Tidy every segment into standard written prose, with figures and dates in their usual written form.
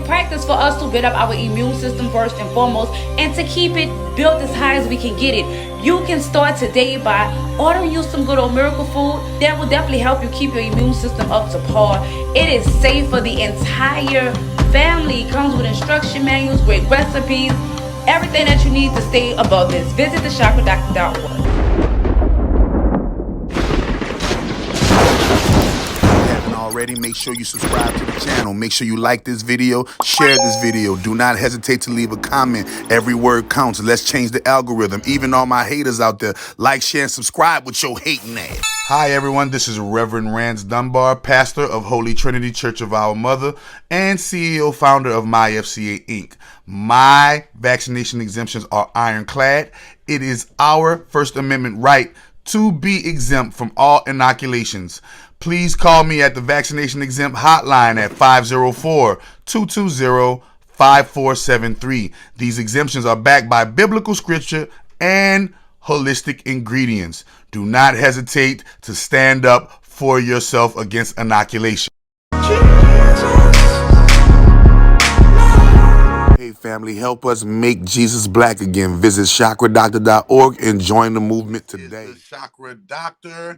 practice for us to build up our immune system first and foremost, and to keep it built as high as we can get it. You can start today by ordering you some good old miracle food. That will definitely help you keep your immune system up to par. It is safe for the entire family. It comes with instruction manuals, great recipes, everything that you need to stay above this. Visit thechakradoctor.org. Already, make sure you subscribe to the channel. Make sure you like this video, share this video. Do not hesitate to leave a comment. Every word counts. Let's change the algorithm. Even all my haters out there, like, share, and subscribe with your hating ass. Hi everyone, this is Reverend Rance Dunbar, pastor of Holy Trinity Church of Our Mother and CEO founder of MyFCA Inc. My vaccination exemptions are ironclad. It is our First Amendment right to be exempt from all inoculations. Please call me at the Vaccination Exempt Hotline at 504-220-5473. These exemptions are backed by biblical scripture and holistic ingredients. Do not hesitate to stand up for yourself against inoculation. Hey family, help us make Jesus black again. Visit chakradoctor.org and join the movement today. It's the Chakra Doctor,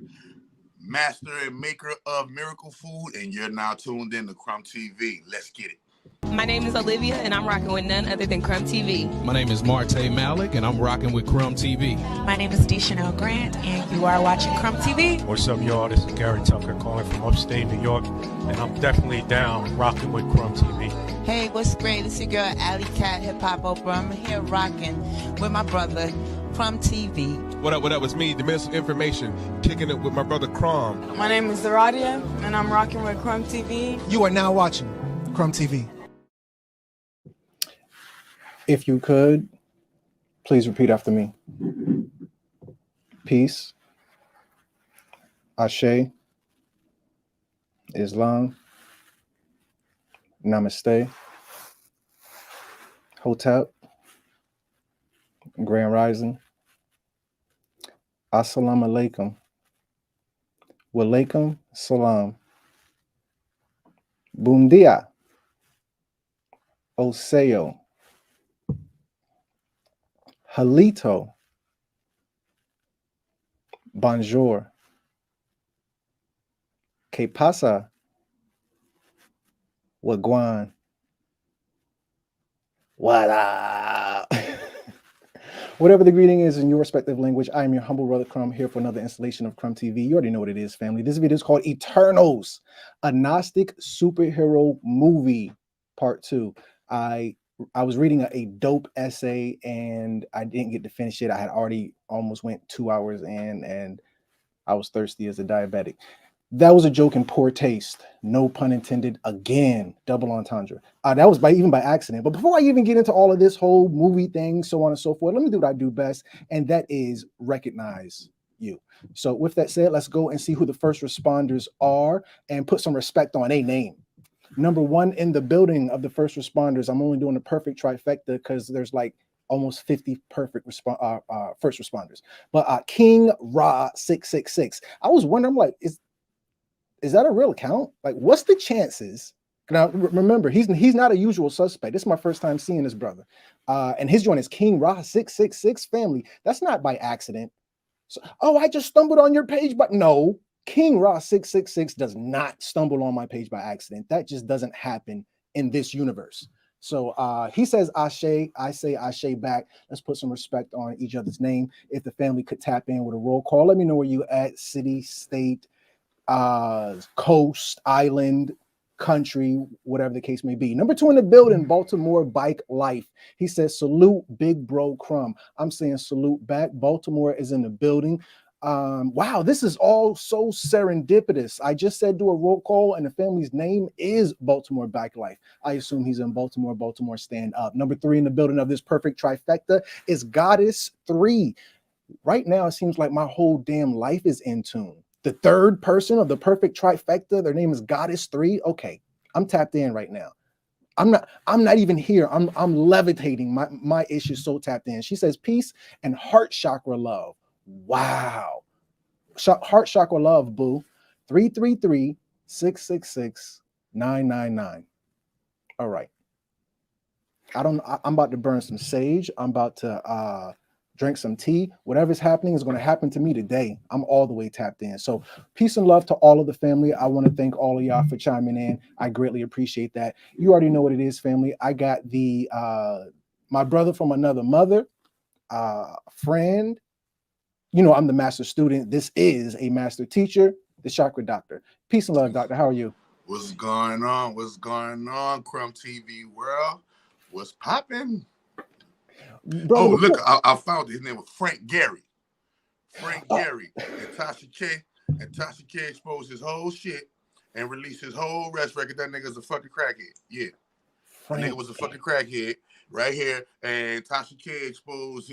master and maker of miracle food, and you're now tuned in to Crumb TV. Let's get it. My name is Olivia, and I'm rocking with none other than Crumb TV. My name is Marte Malik, and I'm rocking with Crumb TV. My name is Chanel Grant, and you are watching Crumb TV. What's up, y'all? This is Gary Tucker calling from upstate New York, and I'm definitely down rocking with Crumb TV. Hey, what's great? It's your girl, Alley Cat, Hip Hop Oprah. I'm here rocking with my brother, Crumb TV. What up, it's me, the Minister of Information, kicking it with my brother Crumb. My name is Zaradia, and I'm rocking with Crumb TV. You are now watching Crumb TV. If you could, please repeat after me. Peace, Ashe, Islam, Namaste, Hotep, Grand Rising, Assalamu alaikum, walaikum salam, bom dia, Oseo, Halito, bonjour, que pasa, wagwan, what up? Whatever the greeting is in your respective language, I am your humble brother Crumb, here for another installation of Crumb TV. You already know what it is, family. This video is called Eternals, a Gnostic superhero movie, part 2. I was reading a dope essay and I didn't get to finish it. I had already almost went 2 hours in and I was thirsty as a diabetic. That was a joke in poor taste. No pun intended. Again, double entendre. That was even by accident. But before I even get into all of this whole movie thing, so on and so forth, let me do what I do best, and that is recognize you. So with that said, let's go and see who the first responders are and put some respect on a name. Number 1 in the building of the first responders. I'm only doing a perfect trifecta because there's like almost 50 perfect first responders. But King Ra 666. I was wondering, I'm like, is that a real account? Like, what's the chances? Now, remember, he's not a usual suspect. This is my first time seeing this brother. And his joint is King Ra 666 family. That's not by accident. So, oh, I just stumbled on your page, but no. King Ra 666 does not stumble on my page by accident. That just doesn't happen in this universe. So he says Ashe, I say Ashe back. Let's put some respect on each other's name. If the family could tap in with a roll call, let me know where you at, city, state, coast, island, country, whatever the case may be. Number 2 in the building, Baltimore Bike Life. He says, salute big bro Crumb. I'm saying salute back. Baltimore is in the building. Wow, this is all so serendipitous. I just said do a roll call and the family's name is Baltimore Bike Life. I assume he's in Baltimore. Baltimore stand up. Number 3 in the building of this perfect trifecta is Goddess 3. Right now, it seems like my whole damn life is in tune. The third person of the perfect trifecta, their name is Goddess 3. Okay, I'm tapped in right now. I'm not even here. I'm levitating. My issue so tapped in. She says peace and heart chakra love. Wow. Heart chakra love, boo. 333-666-999. All right. I'm about to burn some sage. I'm about to drink some tea. Whatever's happening is going to happen to me today. I'm all the way tapped in. So peace and love to all of the family. I want to thank all of y'all for chiming in. I greatly appreciate that. You already know what it is, family. I got the my brother from another mother, friend. You know, I'm the master student. This is a master teacher, the Chakra Doctor. Peace and love, Doctor. How are you? What's going on? What's going on, Crumb TV world? What's popping? Brother, Oh, look, I found it. His name was Frank Gehry. Frank Gehry and Tasha K. And Tasha K exposed his whole shit and released his whole rest record. That nigga's a fucking crackhead. Yeah. That nigga was a fucking crackhead right here. And Tasha K exposed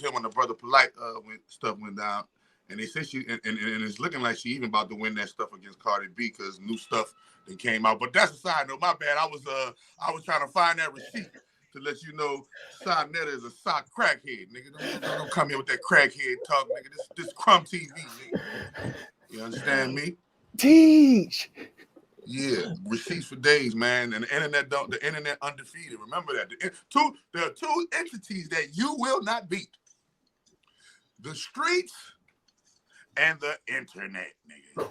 him when the Brother Polite when stuff went down. And they said she and it's looking like she even about to win that stuff against Cardi B because new stuff that came out. But that's a side note. My bad. I was trying to find that receipt to let you know Sonetta is a sock crackhead, nigga. Don't come here with that crackhead talk, nigga. This Crumb TV, nigga. You understand me? Teach. Yeah, receipts for days, man. And the internet undefeated. Remember that. There are two entities that you will not beat. The streets and the internet, nigga.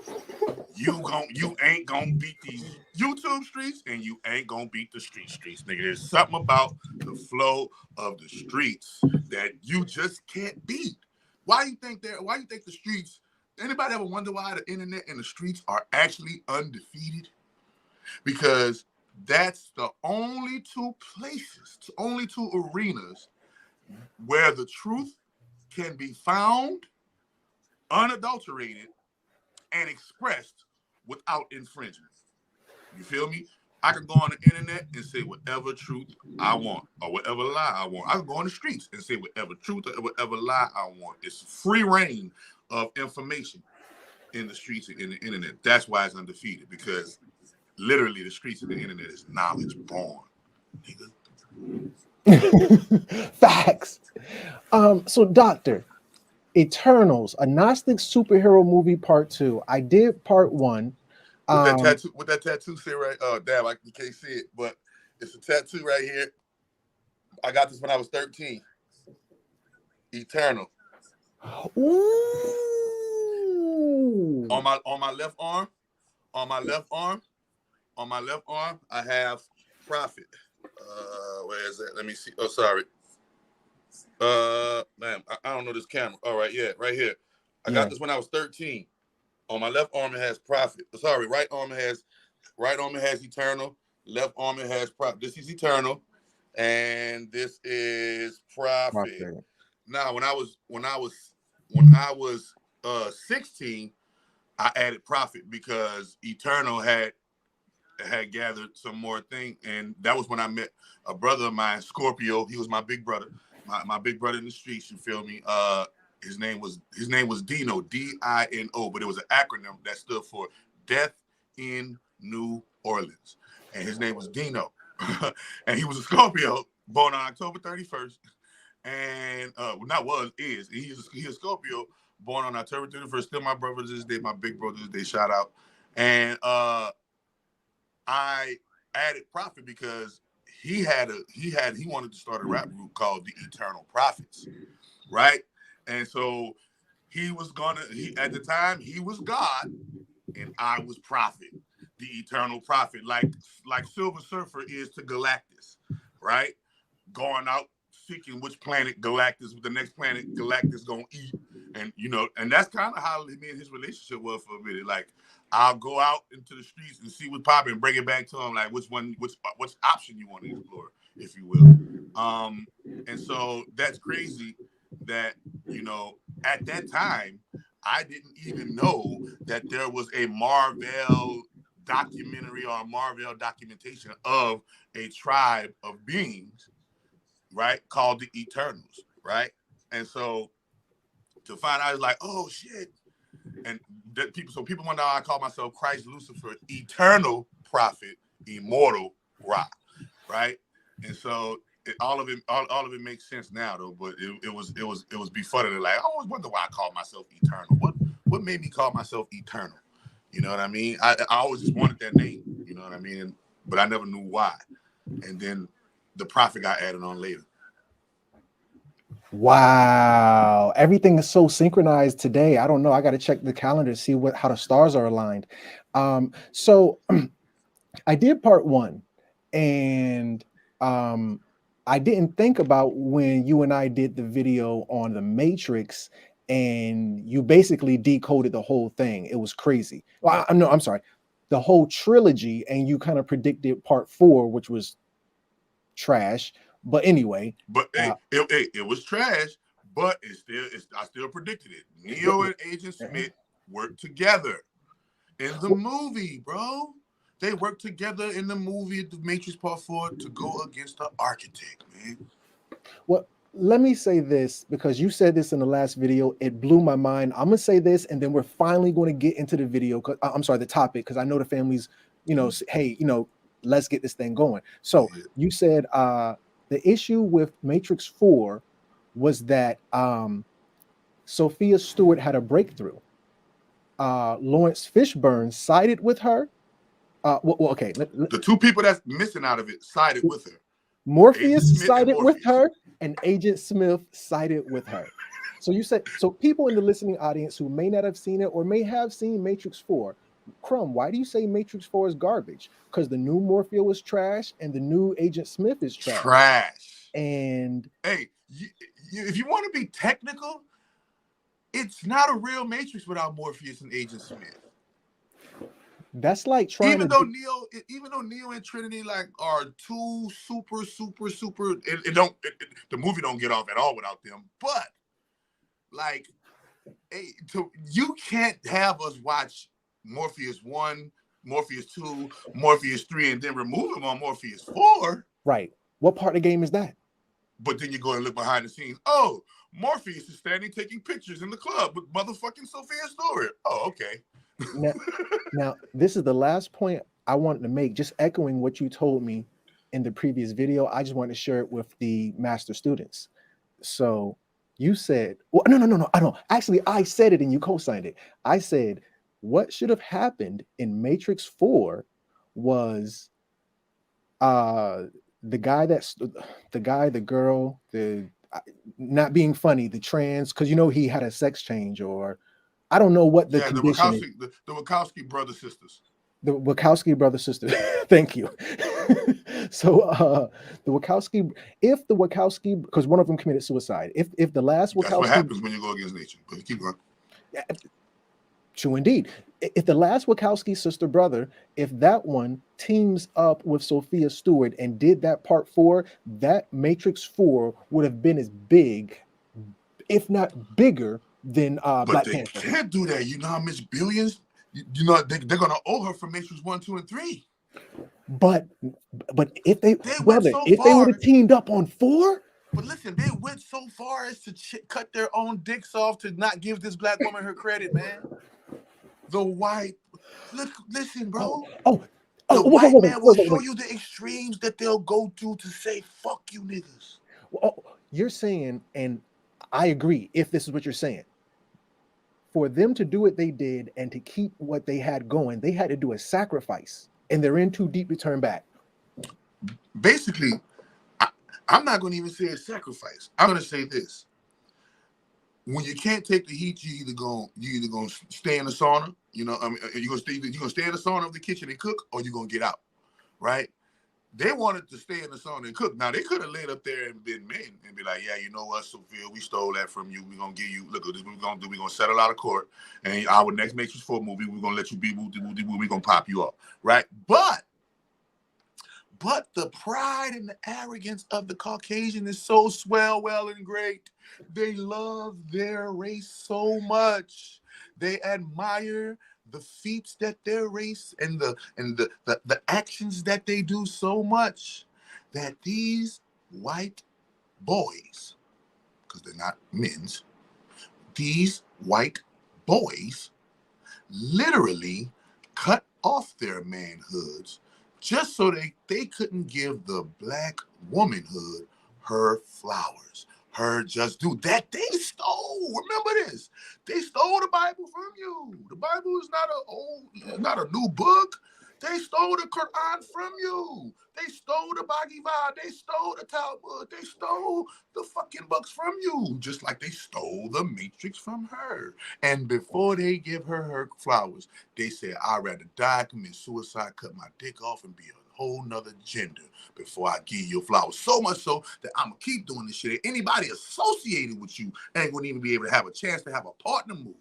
You ain't gonna beat these YouTube streets, and you ain't gonna beat the streets, nigga. There's something about the flow of the streets that you just can't beat. Why you think the streets? Anybody ever wonder why the internet and the streets are actually undefeated? Because that's the only two places, only two arenas where the truth can be found, unadulterated, and expressed without infringement. You feel me? I can go on the internet and say whatever truth I want or whatever lie I want. I can go on the streets and say whatever truth or whatever lie I want. It's free reign of information in the streets and in the internet. That's why it's undefeated, because literally the streets and the internet is knowledge born, nigga. Facts. So Doctor, Eternals, a Gnostic superhero movie part 2. I did part 1. With that tattoo say right, damn, you can't see it, but it's a tattoo right here. I got this when I was 13. Eternal. Ooh. On my left arm, I have Prophet. Where is that? Let me see. Oh, sorry. Man, I don't know this camera. All right, yeah, right here. I got this when I was 13. On my left arm it has Prophet. Sorry, right arm it has Eternal. Left arm it has Prophet. This is Eternal, and this is Prophet. Now, when I was 16, I added Prophet because Eternal had gathered some more thing, and that was when I met a brother of mine, Scorpio. He was my big brother, my big brother in the streets. You feel me? His name was Dino, D-I-N-O, but it was an acronym that stood for Death in New Orleans, and his name was Dino, and he was a Scorpio, born on October 31st, and he's a Scorpio, born on October 31st. Still my brother this day, my big brother this day. Shout out, and I added Prophet because he wanted to start a rap group called the Eternal Prophets, right? And so at the time he was God and I was Prophet, the Eternal Prophet, like Silver Surfer is to Galactus, right? Going out seeking which planet the next planet Galactus gonna eat, and that's kind of how me and his relationship was for a minute. Like, I'll go out into the streets and see what's popping and bring it back to him, like which option you want to explore, if you will. And so that's crazy that, at that time, I didn't even know that there was a Marvel documentary or a Marvel documentation of a tribe of beings, right, called the Eternals, right? And so to find out, it's like, oh shit. And people wonder how I call myself Christ Lucifer, Eternal Prophet, Immortal Ra, right? And so all of it makes sense now, though. But it was befuddling. Like, I always wonder why I call myself Eternal. What made me call myself Eternal? You know what I mean? I always just wanted that name. You know what I mean? But I never knew why. And then the prophet got added on later. Wow, everything is so synchronized today. I don't know. I got to check the calendar to see how the stars are aligned. So I did part 1, and I didn't think about when you and I did the video on the Matrix, and you basically decoded the whole thing. It was crazy. Well, I'm sorry, the whole trilogy, and you kind of predicted part 4, which was trash. But anyway, but it was trash. But I still predicted it. Neo and Agent Smith worked together in the movie, bro. They worked together in the movie, The Matrix Part 4, to go against the architect, man. Well, let me say this, because you said this in the last video. It blew my mind. I'm gonna say this, and then we're finally going to get into the video. I'm sorry, the topic, because I know the families, hey, let's get this thing going. So you said the issue with Matrix 4 was that Sophia Stewart had a breakthrough. Lawrence Fishburne sided with her. Okay. The two people that's missing out of it sided with her. Morpheus sided with her, and Agent Smith sided with her. So you said, so people in the listening audience who may not have seen it or may have seen Matrix 4, Crumb, why do you say Matrix 4 is garbage? Because the new Morpheus was trash and the new Agent Smith is trash. And hey, if you want to be technical, it's not a real Matrix without Morpheus and Agent Smith. That's like trying even though Neo and Trinity are two super the movie don't get off at all without them. But you can't have us watch Morpheus 1, Morpheus 2, Morpheus 3, and then remove him on Morpheus 4. Right. What part of the game is that? But then you go and look behind the scenes. Oh, Morpheus is standing taking pictures in the club with motherfucking Sophia Stewart. Oh, okay. Now, this is the last point I wanted to make, just echoing what you told me in the previous video. I just wanted to share it with the master students. So you said, well, no, I don't. Actually, I said it and you co-signed it. I said, what should have happened in Matrix 4 was the girl, not being funny, the trans, because he had a sex change, or I don't know what the condition is. The Wachowski brother sisters. The Wachowski brother sisters. Thank you. So the Wachowski, because one of them committed suicide. If the last Wachowski, that's what happens when you go against nature. But keep going. Yeah, true indeed. If the last Wachowski sister brother, if that one teams up with Sophia Stewart and did that part 4, that Matrix 4 would have been as big, if not bigger, than Black Panther. But they can't do that. You know how much billions? They're going to owe her for Matrix 1, 2, and 3. But if they would have teamed up on 4. But listen, they went so far as to cut their own dicks off to not give this black woman her credit, man. The white, listen, bro. The white man will show you the extremes that they'll go to say, fuck you niggas. You're saying, and I agree, if this is what you're saying, for them to do what they did and to keep what they had going, they had to do a sacrifice, and they're in too deep to turn back. Basically, I'm not going to even say a sacrifice. I'm going to say this. When you can't take the heat, you either gonna stay in the sauna. You're gonna stay in the sauna of the kitchen and cook, or you're gonna get out, right? They wanted to stay in the sauna and cook. Now they could have laid up there and been men and be like, yeah, you know what, Sophia, we stole that from you. We're gonna give you, look at this, we're gonna settle out of court, and our next Matrix 4 movie, we're gonna let you be we're gonna pop you up, right? But the pride and the arrogance of the Caucasian is so well and great. They love their race so much. They admire the feats that their race and the actions that they do so much that these white boys, because they're not men's, these white boys literally cut off their manhoods just so they couldn't give the black womanhood her flowers, her just due that they stole. Remember this. They stole the Bible from you. The Bible is not a new book. They stole the Quran from you. They stole the Bhagavad. They stole the Talmud. They stole the fucking books from you, just like they stole the Matrix from her. And before they give her flowers, they said, I'd rather die, commit suicide, cut my dick off, and be a whole nother gender before I give you flowers. So much so that I'm going to keep doing this shit. Anybody associated with you ain't going to even be able to have a chance to have a part in the movie.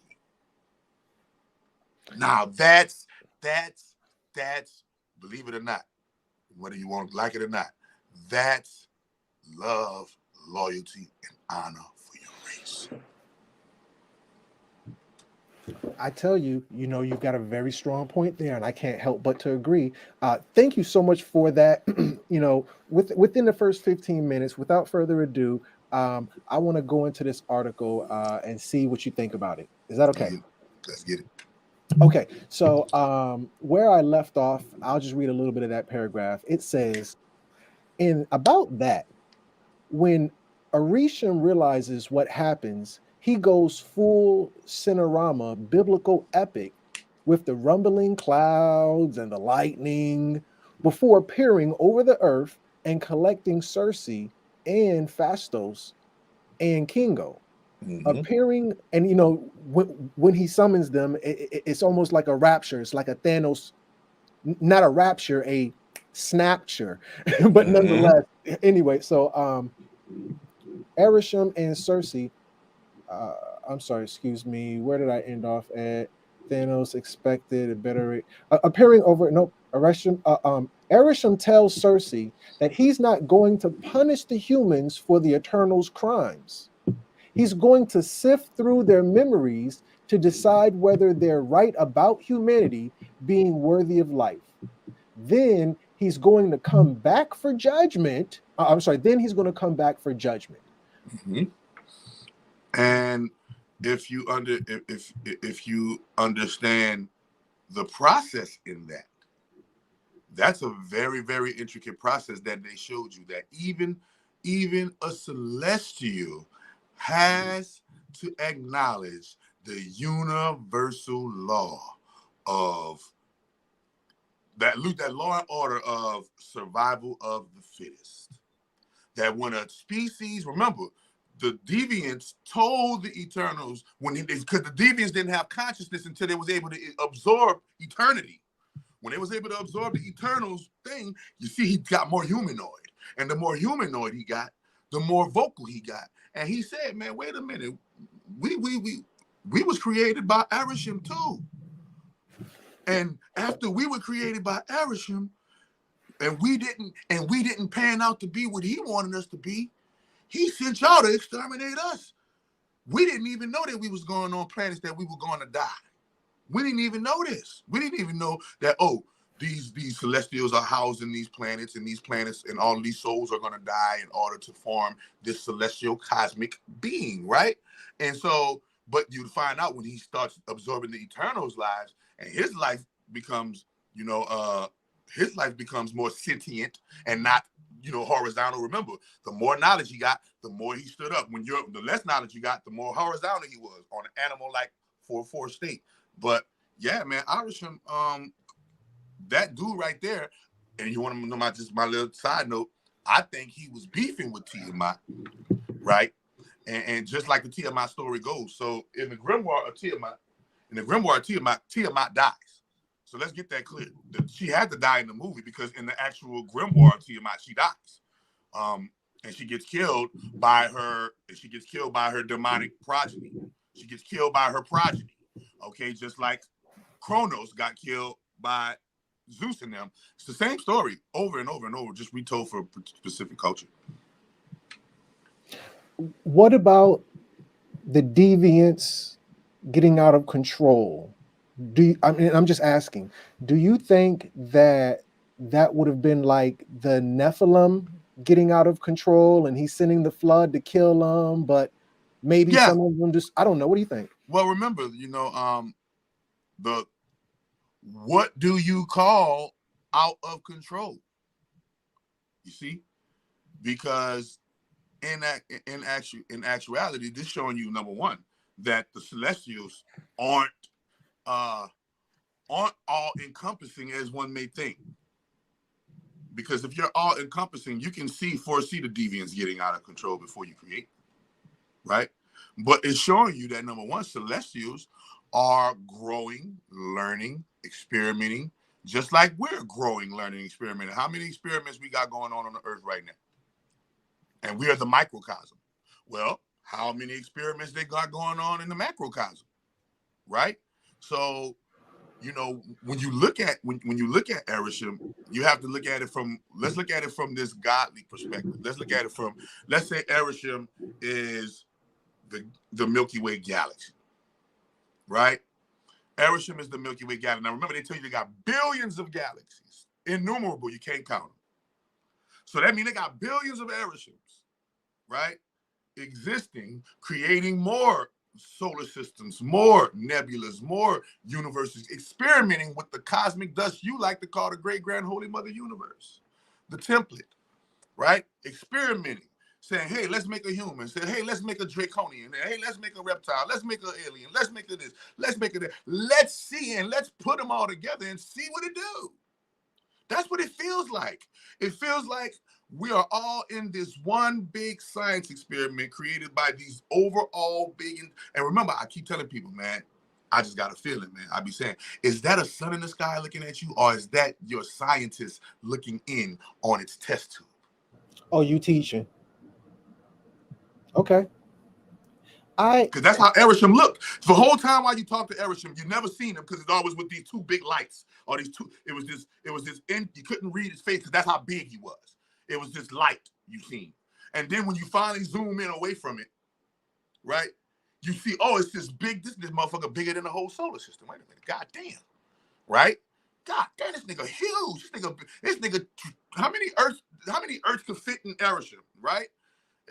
Now, that's, believe it or not, whether you want to like it or not, that's love, loyalty, and honor for your race. I tell you, you've got a very strong point there, and I can't help but to agree. Thank you so much for that. Within the first 15 minutes, without further ado, I want to go into this article and see what you think about it. Is that okay? Let's get it. Okay, so where I left off, I'll just read a little bit of that paragraph. It says, in about that, when Orisham realizes what happens, he goes full Cinerama biblical epic with the rumbling clouds and the lightning before appearing over the earth and collecting Circe and Phastos and Kingo. Appearing, and when he summons them, it's almost like a rapture. It's like a Thanos, not a rapture, a snapture, but nonetheless. Anyway, so Orisham and Circe. I'm sorry, excuse me. Where did I end off at? Thanos expected a better appearing over. No, Orisham tells Circe that he's not going to punish the humans for the Eternals' crimes. He's going to sift through their memories to decide whether they're right about humanity being worthy of life. Then he's going to come back for judgment. Then he's going to come back for judgment. And if you understand the process in that, that's a very, very intricate process that they showed you, that even a celestial has to acknowledge the universal law of that law and order of survival of the fittest. That when a species, remember, the deviants told the Eternals because the deviants didn't have consciousness until they was able to absorb eternity. When they was able to absorb the Eternals thing, you see he got more humanoid, and the more humanoid he got, the more vocal he got. And he said, man, wait a minute. We was created by Orisham too. And after we were created by Orisham, and we didn't pan out to be what he wanted us to be, he sent y'all to exterminate us. We didn't even know that we was going on planets that we were going to die. We didn't even know this. We didn't even know that, these celestials are housed in these planets, and all of these souls are going to die in order to form this celestial cosmic being, right? And so, but you find out when he starts absorbing the Eternals' lives, and his life becomes, more sentient and not, horizontal. Remember, the more knowledge he got, the more he stood up. The less knowledge you got, the more horizontal he was on an animal-like 4-4 state. But yeah, man, Orisham, that dude right there, and you want to know my little side note, I think he was beefing with Tiamat, right? And just like the Tiamat story goes, so in the grimoire of Tiamat, Tiamat dies. So let's get that clear. She had to die in the movie because in the actual grimoire of Tiamat, she dies. And she gets killed by her demonic progeny. She gets killed by her progeny. Okay, just like Kronos got killed by Zeus and them. It's the same story over and over and over, just retold for a specific culture. What about the deviants getting out of control? I'm just asking, do you think that would have been like the Nephilim getting out of control and he's sending the flood to kill them, but maybe some of them just, I don't know. What do you think? Well, remember, what do you call out of control? You see, because in actuality, this showing you, number one, that the Celestials aren't aren't all encompassing as one may think. Because if you're all encompassing, you can foresee the deviants getting out of control before you create, right? But it's showing you that number one, celestials are growing, learning, experimenting, just like we're growing, learning, experimenting. How many experiments we got going on the earth right now? And we are the microcosm. Well, how many experiments they got going on in the macrocosm, right? So, you know, when you look at Erisham, you have to look at it from, let's look at it from this godly perspective. Let's look at it from, let's say Erisham is the Milky Way galaxy, right? Erisham is the Milky Way galaxy. Now remember, they tell you they got billions of galaxies, innumerable, you can't count them. So that means they got billions of Erishams, right? Existing, creating more solar systems, more nebulas, more universes, experimenting with the cosmic dust you like to call the great grand holy mother universe, the template, right? Experimenting, saying, hey, let's make a human, say, hey, let's make a draconian, hey, let's make a reptile, let's make an alien, let's make it this, let's make it that. Let's see and let's put them all together and see what it do. That's what it feels like. It feels like we are all in this one big science experiment created by these overall big, and remember, I keep telling people, man, I just got a feeling, man. I be saying, is that a sun in the sky looking at you, or is that your scientist looking in on its test tube? Oh, you teaching. Okay. Because that's how Erisham looked. The whole time while you talk to Erisham, you never seen him because it's always with these two big lights, or these two, it was this, you couldn't read his face because that's how big he was. It was this light you seen. And then when you finally zoom in away from it, right, you see, oh, it's this big, this motherfucker bigger than the whole solar system. Wait a minute, god damn, right? God damn, this nigga huge. This nigga, how many Earths could fit in Erisham, right?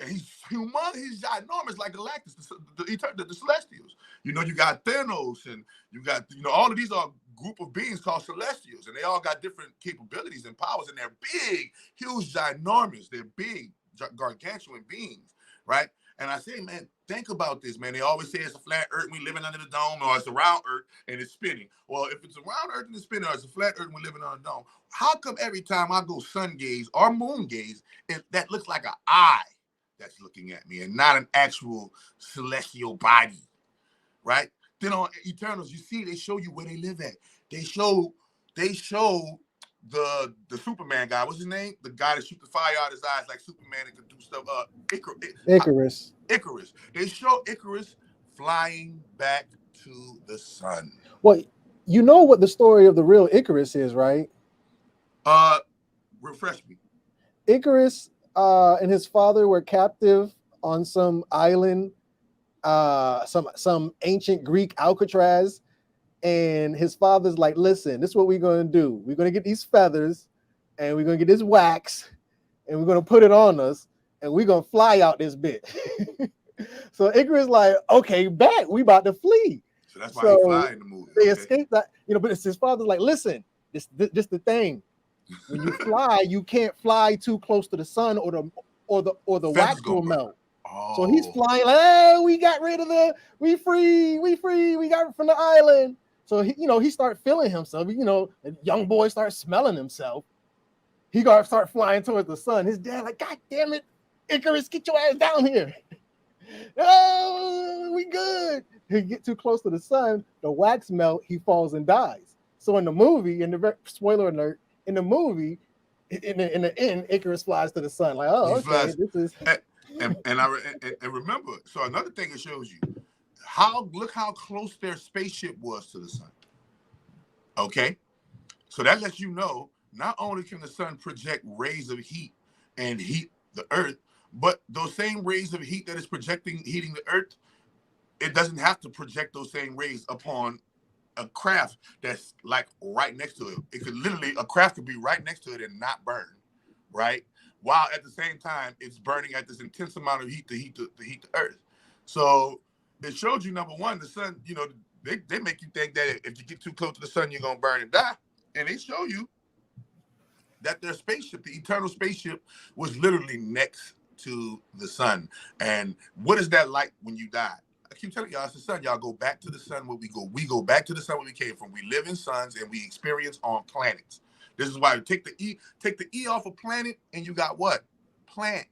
And he's humongous, he's ginormous like Galactus, the Celestials. You know, you got Thanos, and you got, you know, all of these are a group of beings called Celestials, and they all got different capabilities and powers, and they're big, huge, ginormous. They're big, gargantuan beings, right? And I say, man, think about this, man. They always say it's a flat Earth, we living under the dome, or it's a round Earth and it's spinning. Well, if it's a round Earth and it's spinning, or it's a flat Earth and we're living on a dome, how come every time I go sun gaze or moon gaze, that looks like an eye that's looking at me and not an actual celestial body, right? Then on Eternals, you see, they show you where they live at. They show the Superman guy. What's his name? The guy that shoots the fire out his eyes like Superman and could do stuff. Icarus. Icarus. They show Icarus flying back to the sun. Well, you know what the story of the real Icarus is, right? Refresh me. Icarus and his father were captive on some island, some ancient Greek Alcatraz, and his father's like, listen, this is what we're going to do. We're going to get these feathers, and we're going to get this wax, and we're going to put it on us, and we're going to fly out this bit. So Icarus like, okay, bet, we about to flee. So that's why he fly in the movie. They escaped that, you know, but it's his father's like, listen, this the thing. When you fly, you can't fly too close to the sun, or the wax will melt. Oh. So he's flying like, hey, we got rid of we free, we got from the island. So he start feeling himself. You know, the young boy starts smelling himself. He got to start flying towards the sun. His dad like, God damn it, Icarus, get your ass down here. Oh, we good. He get too close to the sun, the wax melt, he falls and dies. So in the movie, spoiler alert, in the movie, in the end, Icarus flies to the sun. Like, oh, okay, this is. And remember, so another thing it shows you, look how close their spaceship was to the sun. Okay, so that lets you know not only can the sun project rays of heat and heat the Earth, but those same rays of heat that is heating the Earth, it doesn't have to project those same rays upon a craft that's like right next to it. It could literally, a craft could be right next to it and not burn, right? While at the same time it's burning at this intense amount of heat to heat the Earth. So it showed you, number one, the sun, you know, they make you think that if you get too close to the sun, you're gonna burn and die. And they show you that their spaceship, the eternal spaceship, was literally next to the sun. And what is that like when you die? I keep telling y'all, it's the sun. Y'all go back to the sun where we go. We go back to the sun where we came from. We live in suns and we experience on planets. This is why you take the E off a planet, and you got what? Plant.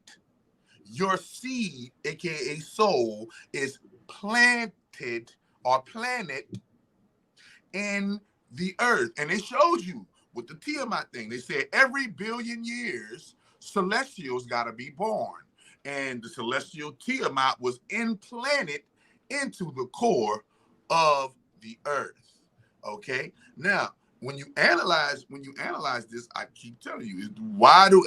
Your seed, aka soul, is planted or planet in the earth. And it shows you with the Tiamat thing. They said every billion years, celestials got to be born. And the celestial Tiamat was implanted into the core of the earth. Okay? Now, when you analyze this, I keep telling you, why do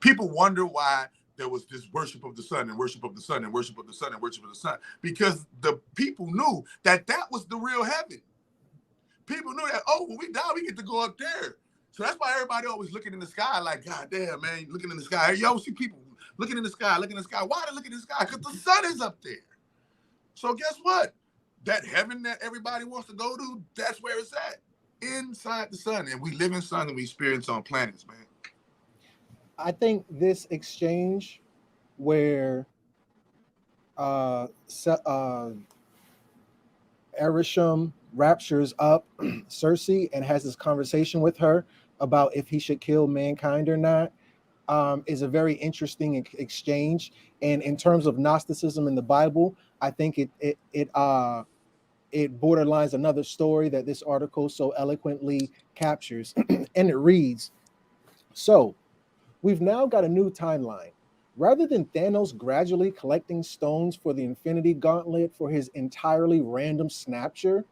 people wonder why there was this worship of the sun and worship of the sun and worship of the sun and worship of the sun? Because the people knew that was the real heaven. People knew that, oh, when we die, we get to go up there. So that's why everybody always looking in the sky like, God damn, man, looking in the sky. You always see people looking in the sky, looking in the sky. Why they looking in the sky? Because the sun is up there. So guess what? That heaven that everybody wants to go to, that's where it's at. Inside the sun. And we live in sun and we experience on planets, man. I think this exchange where Erisham raptures up Cersei and has this conversation with her about if he should kill mankind or not, is a very interesting exchange. And in terms of Gnosticism in the Bible, I think it borderlines another story that this article so eloquently captures. And it reads, so we've now got a new timeline. Rather than Thanos gradually collecting stones for the Infinity Gauntlet for his entirely random snapshot,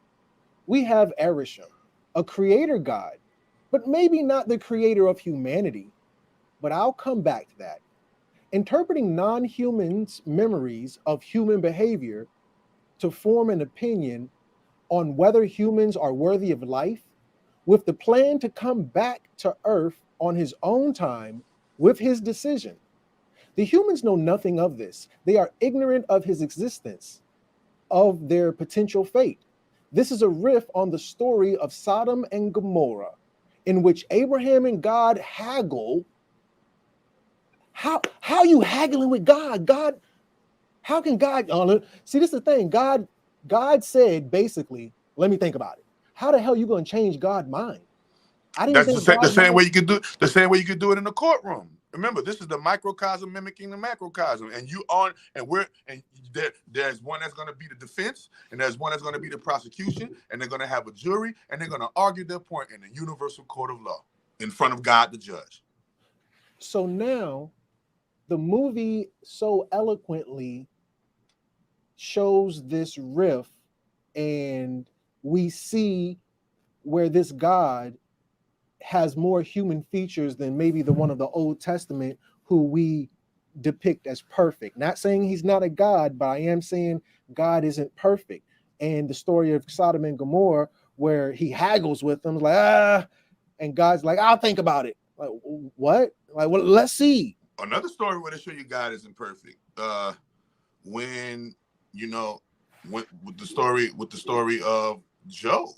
we have Erisham, a creator god, but maybe not the creator of humanity. But I'll come back to that. Interpreting non-humans' memories of human behavior to form an opinion on whether humans are worthy of life, with the plan to come back to Earth on his own time with his decision. The humans know nothing of this. They are ignorant of his existence, of their potential fate. This is a riff on the story of Sodom and Gomorrah, in which Abraham and God haggle. How are you haggling with God? God, how can God? See, this is the thing. God said basically, let me think about it. How the hell are you going to change God's mind? I didn't think That's the same way you could do it in the courtroom. Remember, this is the microcosm mimicking the macrocosm, and there's one that's going to be the defense, and there's one that's going to be the prosecution, and they're going to have a jury, and they're going to argue their point in the universal court of law in front of God the judge. So now, the movie so eloquently shows this riff, and we see where this God has more human features than maybe the one of the Old Testament who we depict as perfect. Not saying he's not a God, but I am saying God isn't perfect. And the story of Sodom and Gomorrah, where he haggles with them, like, and God's like, I'll think about it. Like, what? Like, well, let's see. Another story where they show you God isn't perfect. When with the story of Job.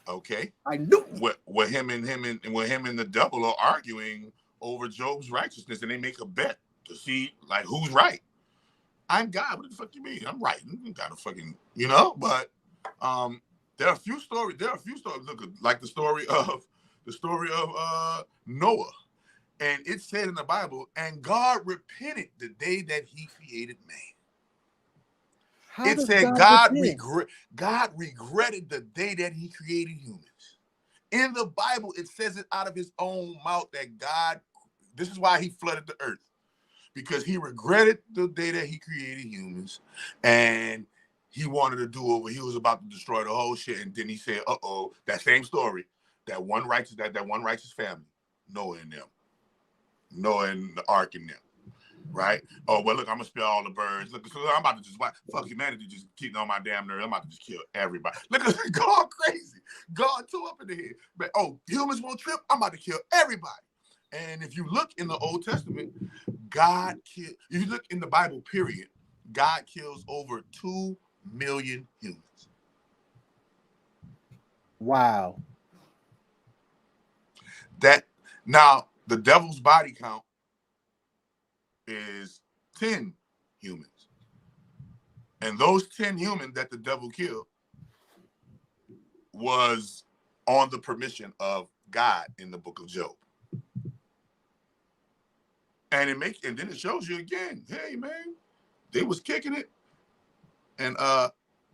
Okay, I knew where him and the devil are arguing over Job's righteousness, and they make a bet to see like who's right. I'm God. What the fuck you mean? I'm right. You gotta fucking But there are a few stories. Look, like the story of Noah, and it said in the Bible, and God repented the day that He created man. It said God regretted the day that He created humans. In the Bible, it says it out of His own mouth that God, this is why He flooded the earth, because He regretted the day that He created humans, and He wanted to do over. He was about to destroy the whole shit, and then He said, that same story, that one righteous family, Noah and the ark and them. Right? Oh, well, look, I'm going to spare all the birds. Look, I'm about to just, fuck humanity, just keep on my damn nerves. I'm about to just kill everybody. Look at God crazy. God too up in the head. But, humans won't trip. I'm about to kill everybody. And if you look in the Old Testament, if you look in the Bible, period, God kills over 2 million humans. Wow. Now, the devil's body count is 10 humans. And those 10 humans that the devil killed was on the permission of God in the book of Job. And then it shows you again, hey man, they was kicking it. And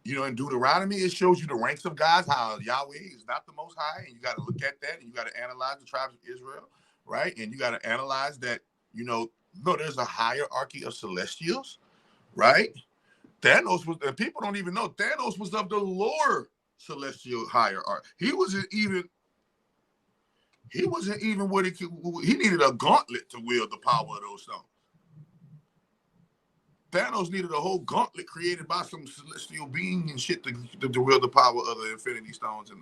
in Deuteronomy, it shows you the ranks of gods, how Yahweh is not the most high, and you got to look at that, and you got to analyze the tribes of Israel, right? And you got to analyze that, there's a hierarchy of celestials, right? Thanos was, and people don't even know, Thanos was of the lower celestial hierarchy. He wasn't even what he needed a gauntlet to wield the power of those stones. Thanos needed a whole gauntlet created by some celestial being and shit to wield the power of the Infinity Stones and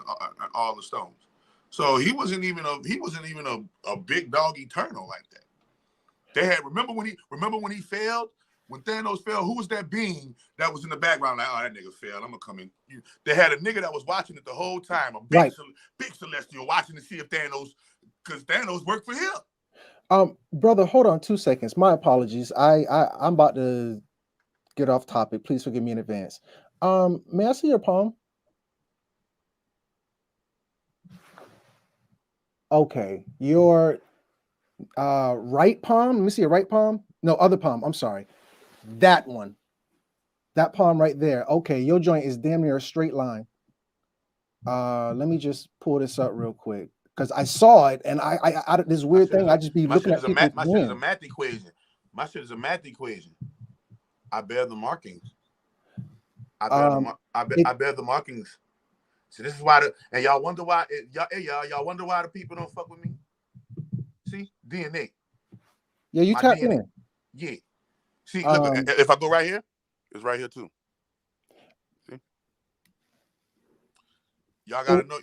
all the stones. So he wasn't even a big dog eternal like that. They had remember when he failed. When Thanos fell, who was that being that was in the background? Like, oh, that nigga failed. I'm gonna come in. They had a nigga that was watching it the whole time, a big celestial watching to see if because Thanos worked for him. Brother, hold on 2 seconds. My apologies. I'm about to get off topic. Please forgive me in advance. May I see your palm? Okay, your right palm. Let me see your right palm. No, other palm. I'm sorry. That one. That palm right there. Okay, your joint is damn near a straight line. Let me just pull this up real quick because I saw it and I this weird thing. I just be looking at people's my shit is a math equation. My shit is a math equation. I bear the markings. I bear the markings. So this is why y'all wonder why y'all wonder why the people don't fuck with me. See, DNA. Yeah, you tapped in. Yeah. See, look, if I go right here, it's right here too. See? Y'all gotta know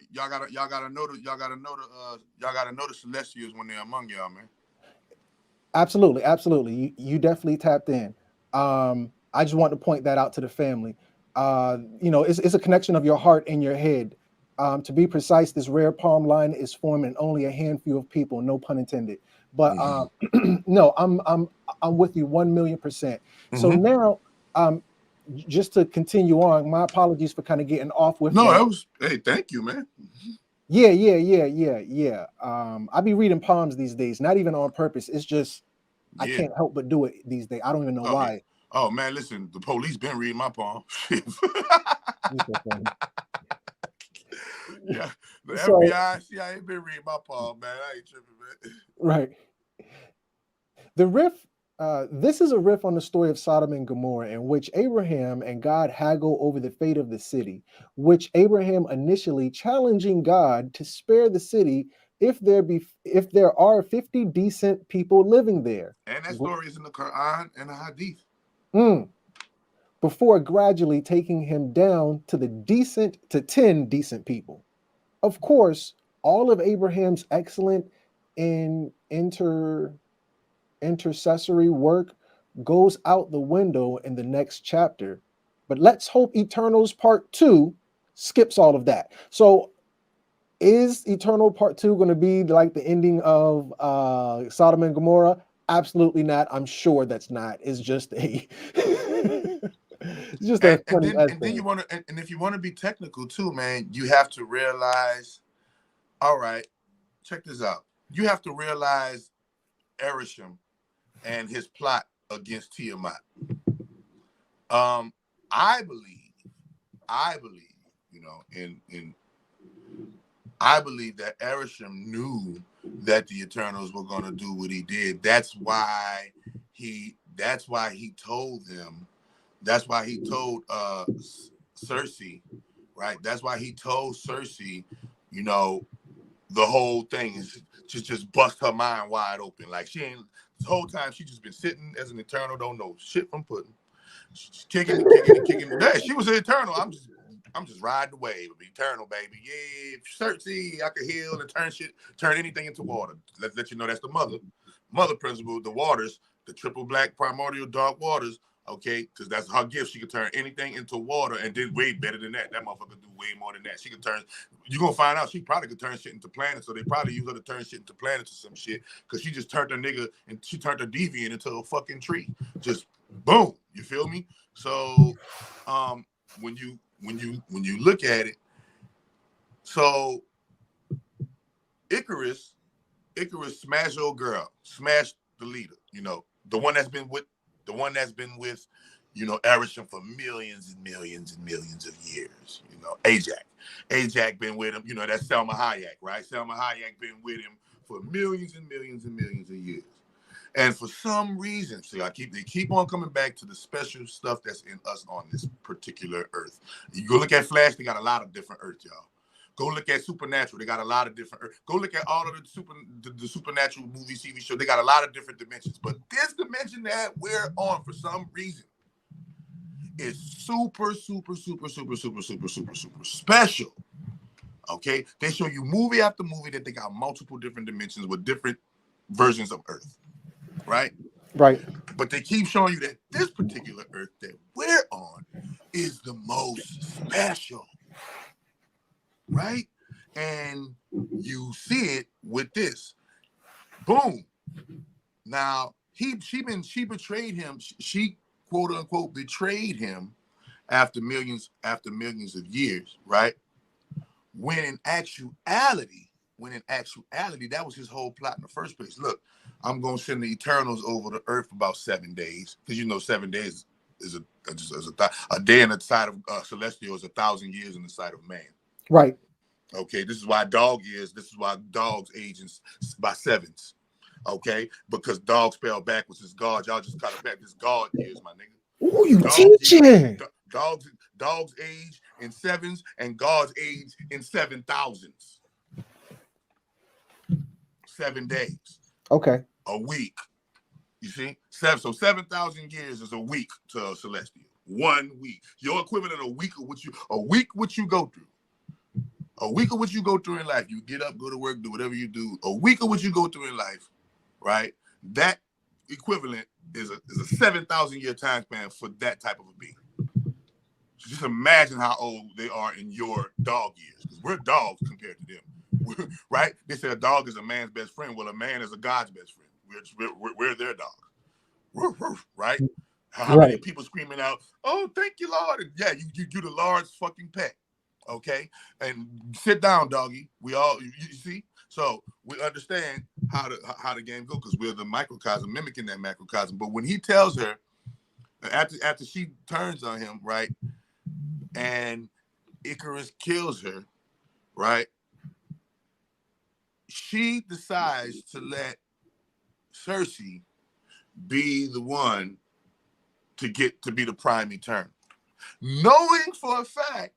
the celestials when they're among y'all, man. Absolutely. You definitely tapped in. I just want to point that out to the family. It's a connection of your heart and your head. To be precise, this rare palm line is formed in only a handful of people, no pun intended. But no, I'm with you 1,000,000%. So now, just to continue on, my apologies for kind of getting off with. No, that was thank you, man. Yeah. I be reading palms these days, not even on purpose. It's just I can't help but do it these days. I don't even know why. Yeah. Oh man, listen, the police been reading my palm. Yeah, the FBI, CIA been reading my palm, man. I ain't tripping, man. Right. The riff. This is a riff on the story of Sodom and Gomorrah, in which Abraham and God haggle over the fate of the city, which Abraham initially challenging God to spare the city if there are 50 decent people living there. And that story is in the Quran and the Hadith. Before gradually taking him down to 10 decent people. Of course, all of Abraham's excellent intercessory work goes out the window in the next chapter. But let's hope Eternals Part 2 skips all of that. So is Eternal Part 2 going to be like the ending of Sodom and Gomorrah? Absolutely not. I'm sure that's not. It's just a and if you want to be technical too, man, you have to realize, all right, check this out. You have to realize Erisham and his plot against Tiamat. I believe, I believe that Erisham knew that the Eternals were going to do what he did. That's why he told them. That's why he told Cersei, right? That's why he told Cersei, the whole thing is just bust her mind wide open. Like the whole time she just been sitting as an Eternal, don't know shit from pudding. She's kicking. Yeah, she was an Eternal. I'm just riding the wave of Eternal, baby. Yeah, Cersei, I could heal and turn anything into water. Let you know that's the mother principle. The waters, the triple black primordial dark waters. Okay, because that's her gift. She could turn anything into water and did way better than that. That motherfucker do way more than that. She could turn. You're gonna find out she probably could turn shit into planets. So they probably use her to turn shit into planets or some shit. Because she just turned her nigga and she turned her deviant into a fucking tree. Just boom. You feel me? So when you look at it, so Icarus smashed old girl, smashed the leader, you know, the one that's been with you know, Arishem for millions and millions and millions of years, you know, Ajak been with him, you know, that's Selma Hayek, right? Selma Hayek been with him for millions and millions and millions of years. And for some reason, see, they keep on coming back to the special stuff that's in us on this particular earth. You go look at Flash, they got a lot of different earths, y'all. Go look at Supernatural, they got a lot of different earths. Go look at all of the Supernatural movies, TV shows, they got a lot of different dimensions. But this dimension that we're on, for some reason, is super, super, super, super, super, super, super, super special. Okay? They show you movie after movie that they got multiple different dimensions with different versions of Earth. Right? Right. But they keep showing you that this particular Earth that we're on is the most special. Right? And you see it with this. Boom. Now, she betrayed him. She quote unquote betrayed him after millions of years, right? When in actuality, that was his whole plot in the first place. Look, I'm gonna send the Eternals over to Earth for about 7 days, because you know 7 days is a day in the sight of celestial is 1,000 years in the sight of man. Right. Okay, this is why dogs age by sevens. Okay, because dog spelled backwards is God. Y'all just cut it back. This God years, my nigga. Oh, you teaching? Dogs age in sevens, and God's age in 7,000s. 7 days. Okay. A week. You see, so 7,000 years is a week to a celestial. 1 week. Your equivalent of a week of what you go through. A week of what you go through in life. You get up, go to work, do whatever you do. A week of what you go through in life, right? That equivalent is a 7,000 year time span for that type of a being. So just imagine how old they are in your dog years, because we're dogs compared to them, right? They say a dog is a man's best friend. Well, a man is a God's best friend. We're their dogs, right? How many people screaming out, "Oh, thank you, Lord"? And yeah, you the Lord's fucking pet. Okay, and sit down, doggy. We all, you see, so we understand how the game goes, because we're the microcosm mimicking that macrocosm. But when he tells her, after she turns on him, right, and Icarus kills her, right, she decides to let Cersei be the one to get to be the prime eternal, knowing for a fact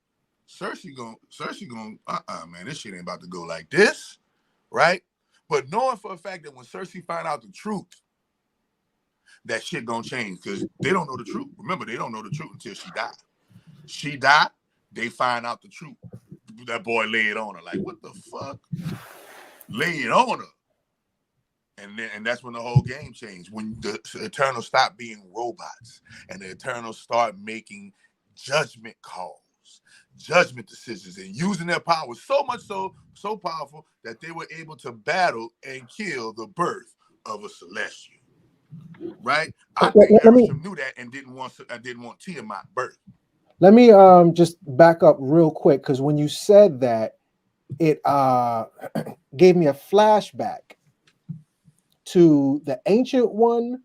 Cersei going, man, this shit ain't about to go like this, right? But knowing for a fact that when Cersei find out the truth, that shit gonna change, because they don't know the truth. Remember, they don't know the truth until she died. She died, they find out the truth. That boy lay it on her. Like, what the fuck? Lay it on her. And that's when the whole game changed. When the Eternals stop being robots and the Eternals start making judgment calls, judgment decisions, and using their power so much so powerful that they were able to battle and kill the birth of a celestial. Right? I think Arishem knew that and didn't want Tiamat birth. Let me just back up real quick, because when you said that, it gave me a flashback to the Ancient One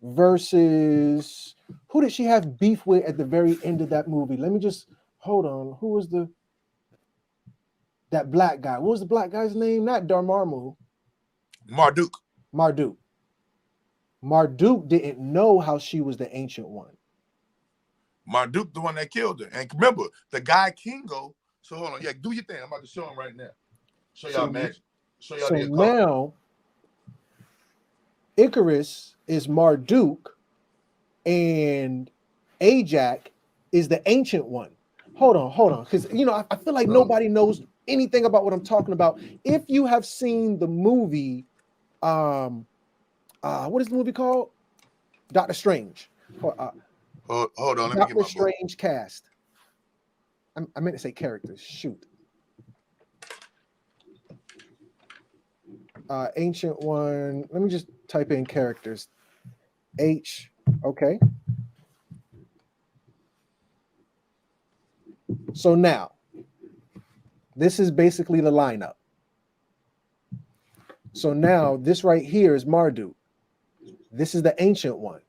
versus who did she have beef with at the very end of that movie? Let me just hold on. Who was that black guy? What was the black guy's name? Not Dormammu. Marduk. Marduk didn't know how she was the Ancient One. Marduk, the one that killed her. And remember, the guy Kingo. So hold on. Yeah, do your thing. I'm about to show him right now. Show y'all magic. Show y'all the occult. Now, Icarus is Marduk, and Ajak is the Ancient One. Hold on, because I feel like nobody knows anything about what I'm talking about. If you have seen the movie, what is the movie called? Doctor Strange. Hold on, let me Doctor get my Strange cast. I meant to say characters. Shoot. Ancient One. Let me just type in characters. Okay. So now, this is basically the lineup. So now, this right here is Marduk. This is the Ancient One.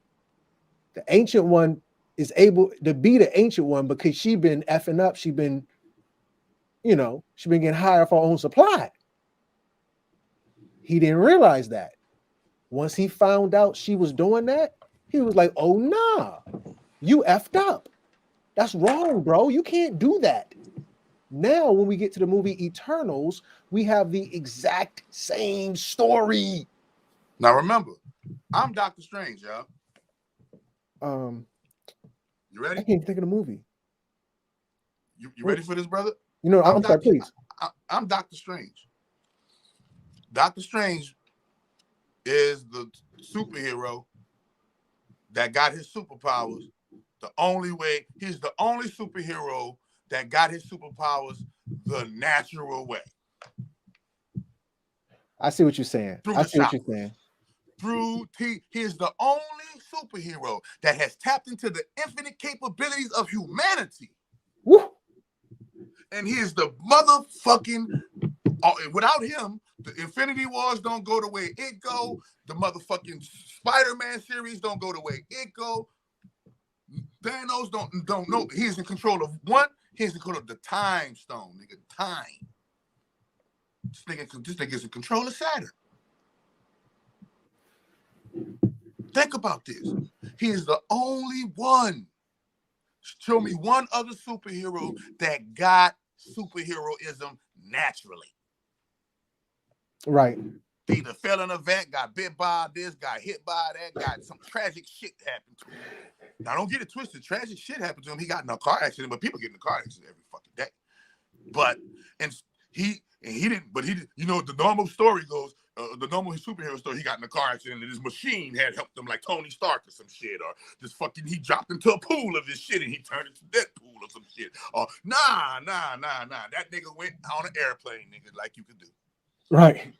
The Ancient One is able to be the Ancient One because she been effing up. She been, you know, she been getting high off her own supply. He didn't realize that. Once he found out she was doing that, he was like, oh, nah, you effed up. That's wrong, bro. You can't do that. Now, when we get to the movie Eternals, we have the exact same story. Now, remember, I'm Doctor Strange, y'all. You ready? I can't think of the movie. You ready for this, brother? You know, I'm sorry, please. I'm Doctor Strange. Doctor Strange is the superhero that got his superpowers the only way. He's the only superhero that got his superpowers the natural way. I see what you're saying. I see what you're saying. He is the only superhero that has tapped into the infinite capabilities of humanity. Woo. And he is the motherfucking, without him, the Infinity Wars don't go the way it go. The motherfucking Spider-Man series don't go the way it go. Thanos don't know. He's in control of one. He's in control of the time stone, nigga. Time. This nigga's in control of Saturn. Think about this. He is the only one. Show me one other superhero that got superheroism naturally. Right. He either fell in a vat, got bit by this, got hit by that, got some tragic shit happened to him. Now, don't get it twisted. Tragic shit happened to him. He got in a car accident, but people get in a car accident every fucking day. But he didn't. But he, you know, the normal story goes. The normal superhero story, he got in a car accident and his machine had helped him, like Tony Stark or some shit, or just fucking he dropped into a pool of his shit and he turned into Deadpool or some shit. Or nah. That nigga went on an airplane, nigga, like you could do. Right.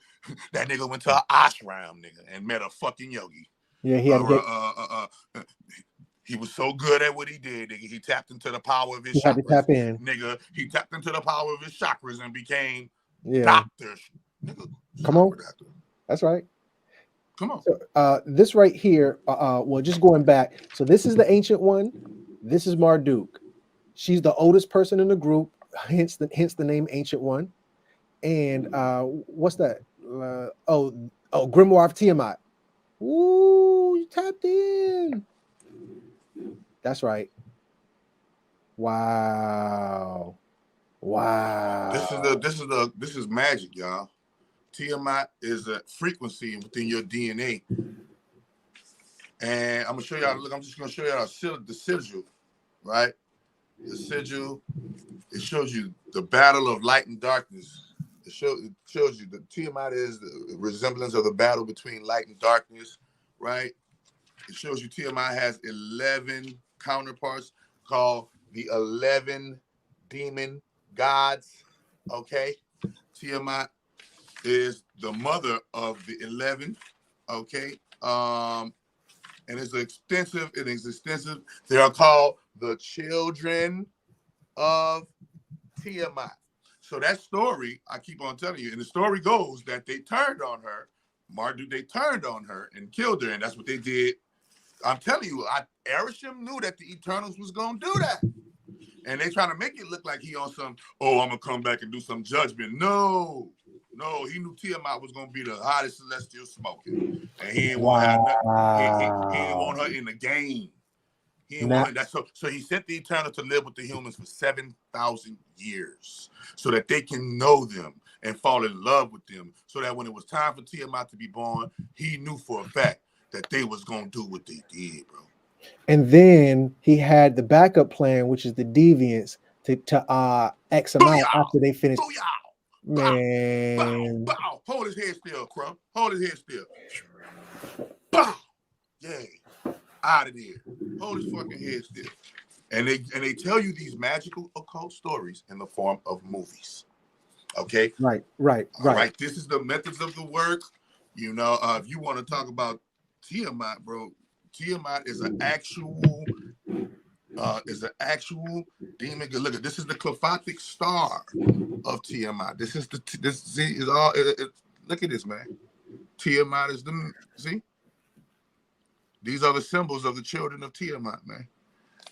That nigga went to an ashram, nigga, and met a fucking yogi. Yeah, he had to get... He was so good at what he did, nigga. He tapped into the power of his chakras. Had to tap in. Nigga, he tapped into the power of his chakras and became doctor. Nigga, come on. Doctor. That's right. Come on. So, this right here, well, just going back. So this is the Ancient One. This is Marduk. She's the oldest person in the group, hence the name Ancient One. And what's that? Grimoire of Tiamat. Ooh, you tapped in. That's right. Wow. This is magic, y'all. Tiamat is a frequency within your DNA. And I'm gonna show y'all. Look, I'm just gonna show y'all the sigil, right? The sigil. It shows you the battle of light and darkness. It shows you that Tiamat is the resemblance of the battle between light and darkness, right? It shows you Tiamat has 11 counterparts called the 11 demon gods. Okay, Tiamat is the mother of the 11. Okay, and it's extensive. It is extensive. They are called the children of Tiamat. So that story, I keep on telling you, and the story goes that they turned on her, Marduk. They turned on her and killed her, and that's what they did. I'm telling you, Arishem knew that the Eternals was gonna do that, and they trying to make it look like he on some. Oh, I'm gonna come back and do some judgment. No, he knew Tiamat was gonna be the hottest celestial smoking, and he didn't want her. He didn't want her in the game. He didn't want her. That's so he sent the Eternals to live with the humans for 7,000 years, so that they can know them and fall in love with them. So that when it was time for Tiamat to be born, he knew for a fact that they was gonna do what they did, bro. And then he had the backup plan, which is the deviants, to X amount after they finished. Man, bow. Hold his head still, Crump. Hold his head still. Bow. Yeah. Out of there. Hold his fucking head still. And they tell you these magical occult stories in the form of movies. Okay? Right. All right. This is the methods of the work. You know, if you want to talk about Tiamat, bro, Tiamat is an actual is an actual demon. Look at this is the clephotic star of Tiamat. This is see is all. Look at this, man. Tiamat is the see. These are the symbols of the children of Tiamat, man.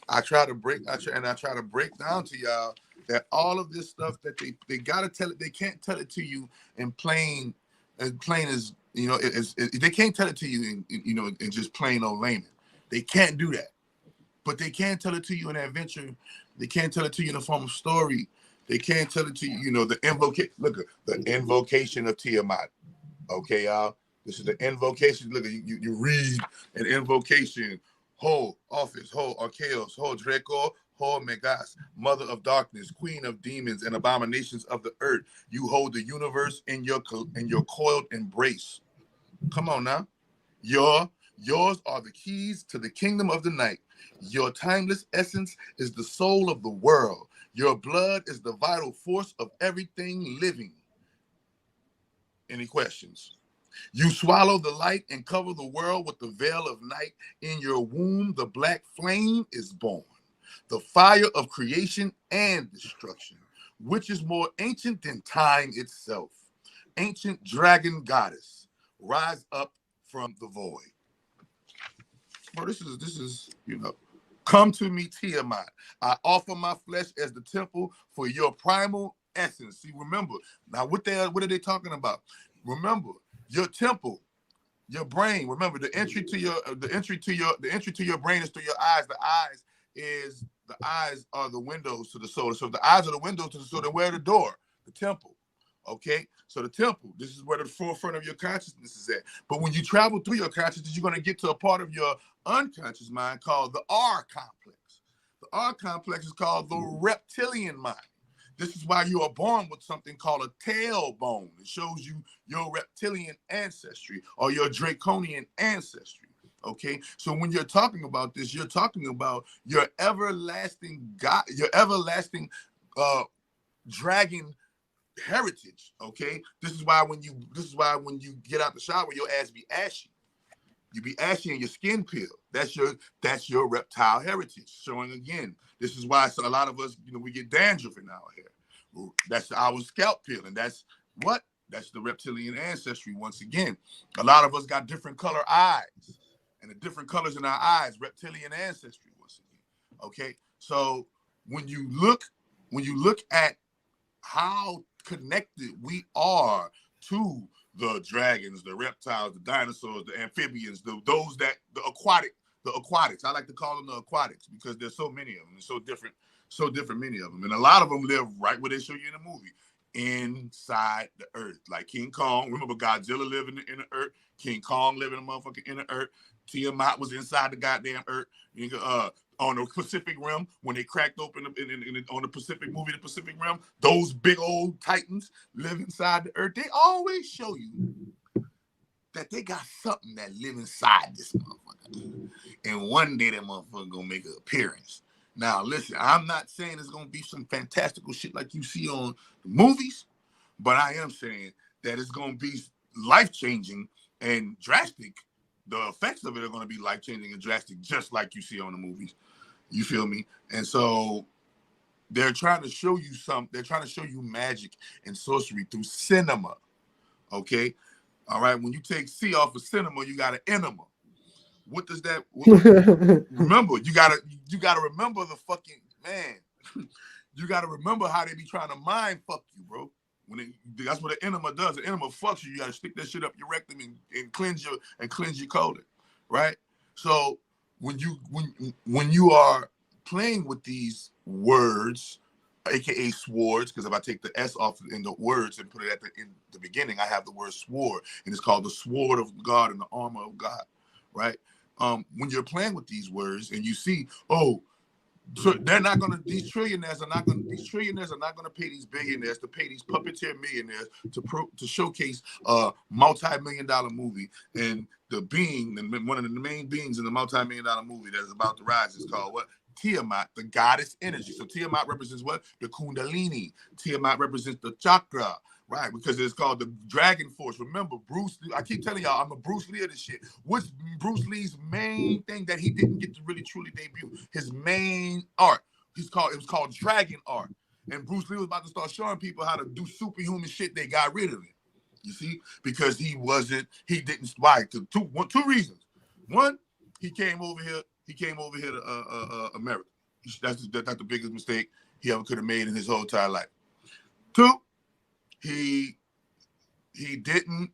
I try to break down to y'all that all of this stuff that they gotta tell it. They can't tell it to you in plain as they can't tell it to you in just plain old layman. They can't do that. But they can tell it to you in adventure. They can't tell it to you in the form of story. They can't tell it to you, the invocation. Look at the invocation of Tiamat. Okay, y'all. This is the invocation. Look at you read an invocation. Ho, office, ho, Archaeos, ho, Draco, ho, Megas, mother of darkness, queen of demons and abominations of the earth. You hold the universe in your coiled embrace. Come on now. Yours are the keys to the kingdom of the night. Your timeless essence is the soul of the world. Your blood is the vital force of everything living. Any questions? You swallow the light and cover the world with the veil of night. In your womb, the black flame is born, the fire of creation and destruction, which is more ancient than time itself. Ancient dragon goddess, rise up from the void. Bro, this is come to me, Tiamat. I offer my flesh as the temple for your primal essence. See, remember now what are they talking about? Remember your temple, your brain. Remember the entry to your brain is through your eyes. The eyes are the windows to the soul. So if the eyes are the windows to the soul, then where the door? The temple. Okay, so the temple, this is where the forefront of your consciousness is at. But when you travel through your consciousness, you're going to get to a part of your unconscious mind called the R complex. The R complex is called the reptilian mind. This is why you are born with something called a tailbone. It shows you your reptilian ancestry or your draconian ancestry. Okay, so when you're talking about this, you're talking about your everlasting God, your everlasting dragon heritage. Okay, this is why when you get out the shower, your ass be ashy. You be ashy and your skin peel. That's your reptile heritage showing again. This is why a lot of us, we get dandruff in our hair. That's our scalp peeling. That's the reptilian ancestry once again. A lot of us got different color eyes, and the different colors in our eyes, reptilian ancestry once again. Okay, so when you look at how connected we are to the dragons, the reptiles, the dinosaurs, the amphibians, the aquatics. I like to call them the aquatics because there's so many of them. It's so different, many of them. And a lot of them live right where they show you in the movie, inside the earth. Like King Kong. Remember Godzilla lived in the earth. King Kong lived in the motherfucking inner earth. Tiamat was inside the goddamn earth. On the Pacific Rim, when they cracked open on the Pacific movie, the Pacific Rim, those big old titans live inside the earth. They always show you that they got something that live inside this motherfucker. And one day that motherfucker gonna make an appearance. Now, listen, I'm not saying it's gonna be some fantastical shit like you see on the movies, but I am saying that it's gonna be life-changing and drastic. The effects of it are gonna be life-changing and drastic, just like you see on the movies. You feel me? And so they're trying to show you they're trying to show you magic and sorcery through cinema. Okay? All right. When you take C off of cinema, you got an enema. What does that remember? You gotta remember the fucking man. You gotta remember how they be trying to mind fuck you, bro. That's what an enema does. An enema fucks you. You gotta stick that shit up your rectum and cleanse your colon. Right? So when you are playing with these words, aka swords, because if I take the S off in the words and put it in the beginning, I have the word sword, and it's called the sword of God and the armor of God, right? When you're playing with these words and you see, so these trillionaires are not gonna pay these billionaires to pay these puppeteer millionaires to showcase a multi-million-dollar movie. And one of the main beings in the multi-million-dollar movie that's about to rise is called what? Tiamat, the goddess energy. So Tiamat represents what? The Kundalini. Tiamat represents the chakra, Right, because it's called the Dragon Force. Remember, Bruce, I keep telling y'all, I'm a Bruce Lee of this shit. What's Bruce Lee's main thing that he didn't get to really truly debut? His main art. It was called Dragon Art. And Bruce Lee was about to start showing people how to do superhuman shit. They got rid of it. You see? Because he didn't, why? Two reasons. One, he came over here to America. That's the biggest mistake he ever could have made in his whole entire life. Two, he didn't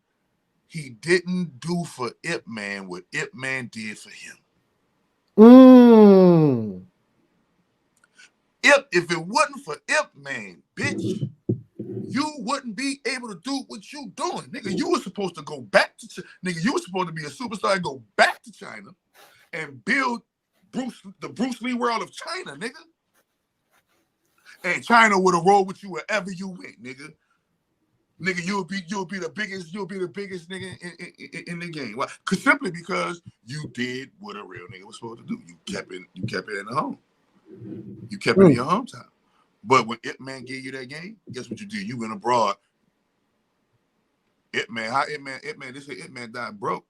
do for Ip Man what Ip Man did for him. If it wasn't for Ip Man, bitch, you wouldn't be able to do what you doing, nigga. You were supposed to go back to nigga. You were supposed to be a superstar and go back to China and build the Bruce Lee world of China, nigga. And China would have rolled with you wherever you went, nigga. Nigga, you'll be the biggest nigga in the game. Why? Simply because you did what a real nigga was supposed to do. You kept it in the home. You kept it in your hometown. But when Ip Man gave you that game, guess what you did? You went abroad. Ip Man, they say Ip Man died broke.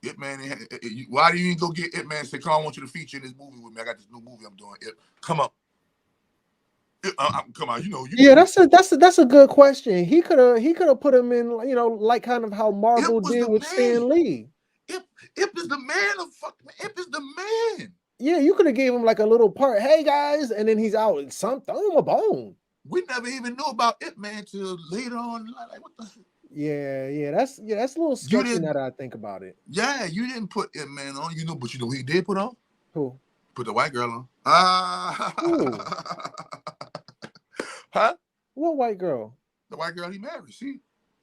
Ip Man, why do you even go get Ip Man and say, "Come on, I want you to feature in this movie with me. I got this new movie I'm doing. Ip, come on." Come on, yeah, that's a good question. He could have put him in, like kind of how Marvel did with Stan Lee. Ip is the man of fucking. Ip is the man. Yeah, you could have gave him like a little part. Hey guys, and then he's out and throw him a bone. We never even knew about Ip Man till later on. Like what the? Yeah, that's a little sketchy now that I think about it. Yeah, you didn't put Ip Man on, but you know who he did put on? Who? Put the white girl on. Huh? What white girl? The white girl he married. See,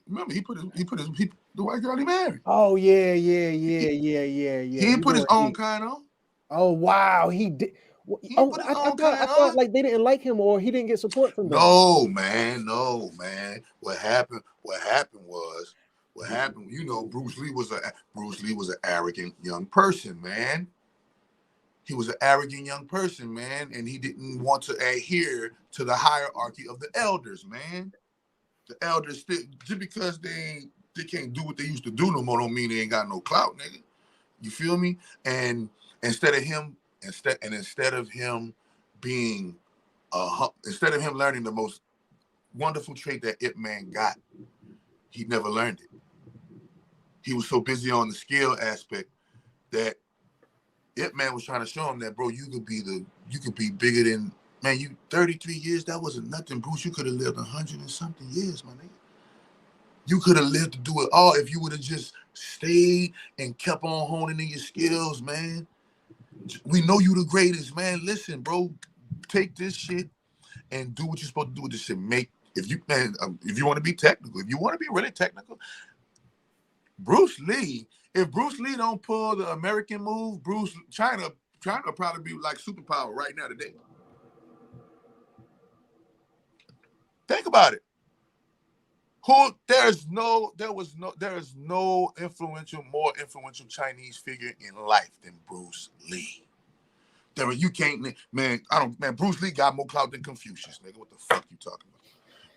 remember he put the white girl he married. Oh yeah. He didn't put his own kind on. Oh wow, he did. I thought like they didn't like him or he didn't get support from them. No, man. What happened? Bruce Lee was an arrogant young person, man. He was an arrogant young person, man, and he didn't want to adhere to the hierarchy of the elders, man. The elders, just because they can't do what they used to do no more, don't mean they ain't got no clout, nigga. You feel me? And instead of him learning the most wonderful trait that Ip Man got, he never learned it. He was so busy on the skill aspect that Ip Man was trying to show him that, bro, you could be bigger than, man, you 33 years, that wasn't nothing, Bruce. You could have lived 100 and something years, my nigga. You could have lived to do it all if you would have just stayed and kept on honing in your skills, man. We know you the greatest, man. Listen, bro, take this shit and do what you're supposed to do with this shit. If you want to be technical, if you want to be really technical, Bruce Lee, if Bruce Lee don't pull the American move, China probably be like superpower right now today. Think about it. There is no more influential Chinese figure in life than Bruce Lee. Bruce Lee got more clout than Confucius, nigga. What the fuck you talking about?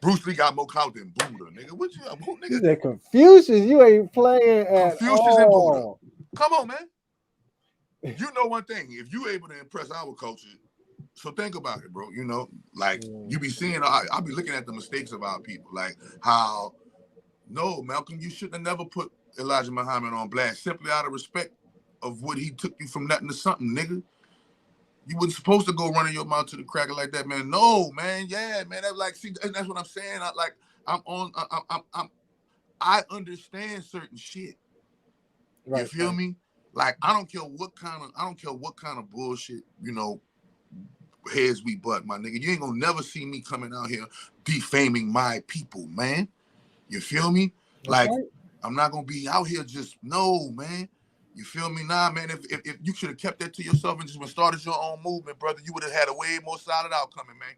Bruce Lee got more clout than Buddha, nigga. What you, nigga? The Confucius, you ain't playing at Confucius all. and Buddha. Come on, man. You know one thing, if you able to impress our culture, so think about it, bro. You be seeing, I'll be looking at the mistakes of our people, like how, no, Malcolm, you shouldn't have never put Elijah Muhammad on blast simply out of respect of what he took you from nothing to something, nigga. You wasn't supposed to go running your mouth to the cracker like that, man. No, man. Yeah, man. That's what I'm saying. I understand certain shit. Right, you feel me? Like I don't care what kind of bullshit, heads we butt, my nigga. You ain't gonna never see me coming out here defaming my people, man. You feel me? Like I'm not gonna be out here man. You feel me? Nah, man. If you should have kept that to yourself and just started your own movement, brother, you would have had a way more solid outcome, man.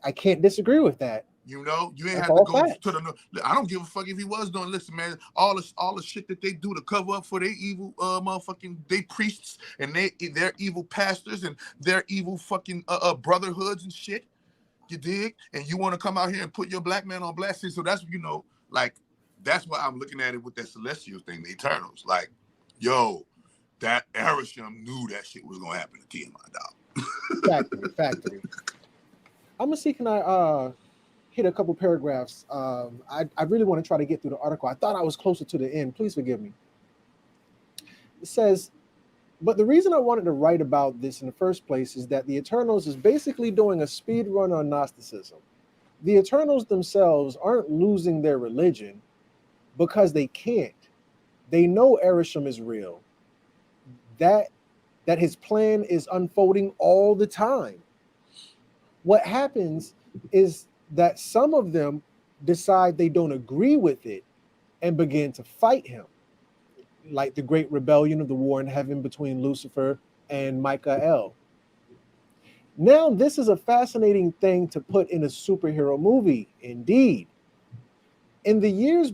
I can't disagree with that. You ain't have to go to the. I don't give a fuck if he was doing. Listen, man, all the shit that they do to cover up for their evil they priests and their evil pastors and their evil fucking brotherhoods and shit. You dig? And you want to come out here and put your black man on blast. So that's, you know, like, that's why I'm looking at it with that celestial thing, the Eternals. Like, yo, that Erisham knew that shit was gonna happen to Tiamat, dog. Factory. I'm gonna see, can I hit a couple paragraphs? I really want to try to get through the article. I thought I was closer to the end. Please forgive me. It says, but the reason I wanted to write about this in the first place is that the Eternals is basically doing a speed run on Gnosticism. The Eternals themselves aren't losing their religion because they can't. They know Erisham is real. That his plan is unfolding all the time. What happens is that some of them decide they don't agree with it and begin to fight him, like the great rebellion of the war in heaven between Lucifer and Michael. Now, this is a fascinating thing to put in a superhero movie, indeed. In the years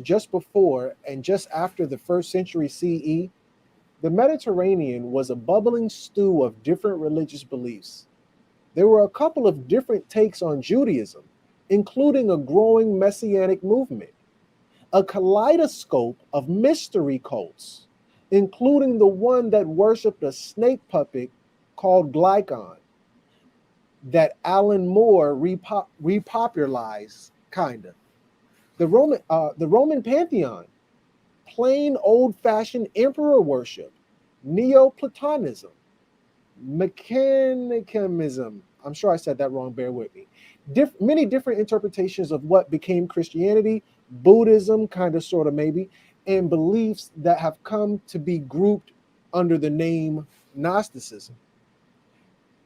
just before and just after the 1st century CE, the Mediterranean was a bubbling stew of different religious beliefs. There were a couple of different takes on Judaism, including a growing messianic movement, a kaleidoscope of mystery cults, including the one that worshipped a snake puppet called Glycon, that Alan Moore repopularized, kinda. The Roman pantheon, plain old-fashioned emperor worship, Neoplatonism, Mechanicism. I'm sure I said that wrong, bear with me. Many different interpretations of what became Christianity, Buddhism, kind of, sort of, maybe, and beliefs that have come to be grouped under the name Gnosticism.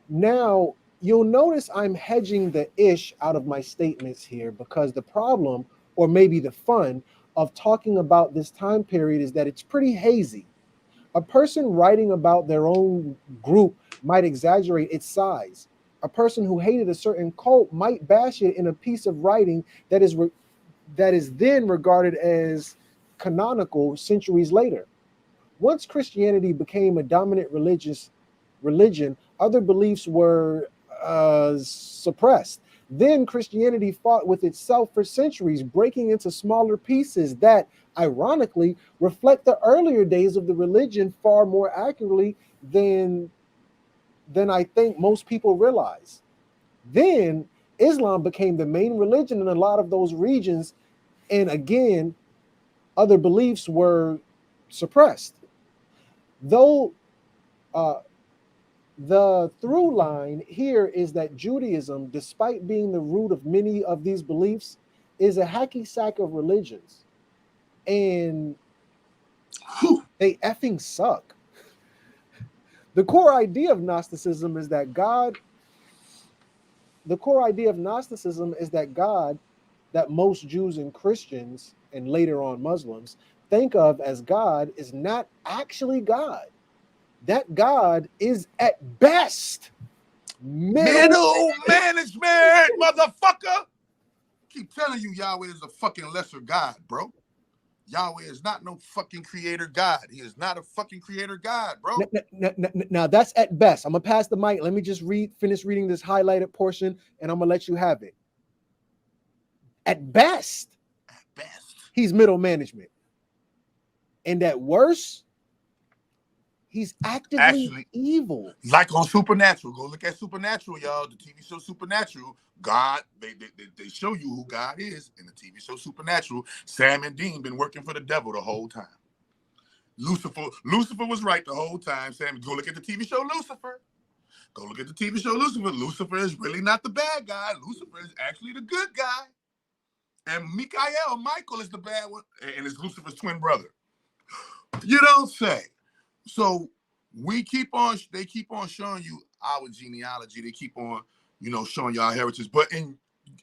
Now, you'll notice I'm hedging the ish out of my statements here because the problem, or maybe the fun, of talking about this time period is that it's pretty hazy. A person writing about their own group might exaggerate its size. A person who hated a certain cult might bash it in a piece of writing that is then regarded as canonical centuries later. Once Christianity became a dominant religion, other beliefs were suppressed. Then Christianity fought with itself for centuries, breaking into smaller pieces that, ironically, reflect the earlier days of the religion far more accurately than I think most people realize. Then Islam became the main religion in a lot of those regions, and again, other beliefs were suppressed. Though the through line here is that Judaism, despite being the root of many of these beliefs, is a hacky sack of religions. And they effing suck. The core idea of Gnosticism is that God, that most Jews and Christians, and later on Muslims, think of as God, is not actually God. That God is at best middle management, motherfucker. Keep telling you Yahweh is a fucking lesser God, bro. Yahweh is not no fucking creator God. He is not a fucking creator God, bro. Now that's at best. I'm gonna pass the mic. Let me just finish reading this highlighted portion, and I'm gonna let you have it. At best, he's middle management, and at worst, he's actively evil. Like on Supernatural. Go look at Supernatural, y'all. The TV show Supernatural. God, they show you who God is in the TV show Supernatural. Sam and Dean been working for the devil the whole time. Lucifer was right the whole time. Sam, go look at the TV show Lucifer. Go look at the TV show Lucifer. Lucifer is really not the bad guy. Lucifer is actually the good guy. And Michael is the bad one. And it's Lucifer's twin brother. You don't say. So they keep on showing you our genealogy. They keep on, showing you our heritage. But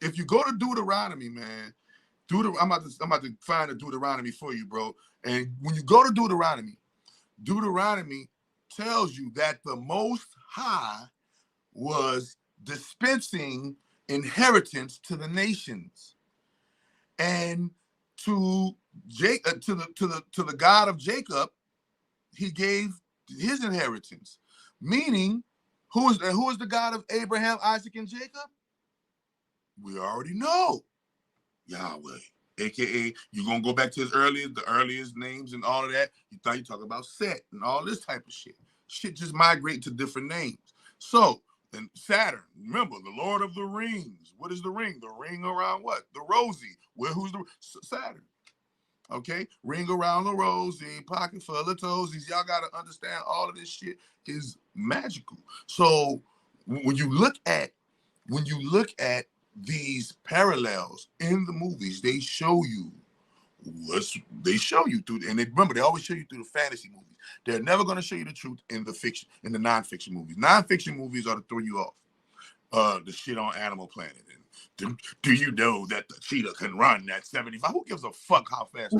if you go to Deuteronomy, man, I'm about to find a Deuteronomy for you, bro. And when you go to Deuteronomy tells you that the Most High was dispensing inheritance to the nations, and to the God of Jacob, he gave his inheritance. Meaning, Who is the God of Abraham, Isaac, and Jacob? We already know. Yahweh. AKA, you're gonna go back to the earliest names and all of that. You thought you talking about Seth and all this type of shit. Shit just migrate to different names. So, and Saturn, remember, the Lord of the Rings. What is the ring? The ring around what? The rosy. Who's the Saturn? Okay, ring around the rosy, pocket full of toesies. Y'all gotta understand all of this shit is magical. So when you look at these parallels in the movies, they show you through, and remember, they always show you through the fantasy movies. They're never going to show you the truth in the non-fiction movies. Non-fiction movies are to throw you off. The shit on Animal Planet. And do you know that the cheetah can run at 75? Who gives a fuck how fast?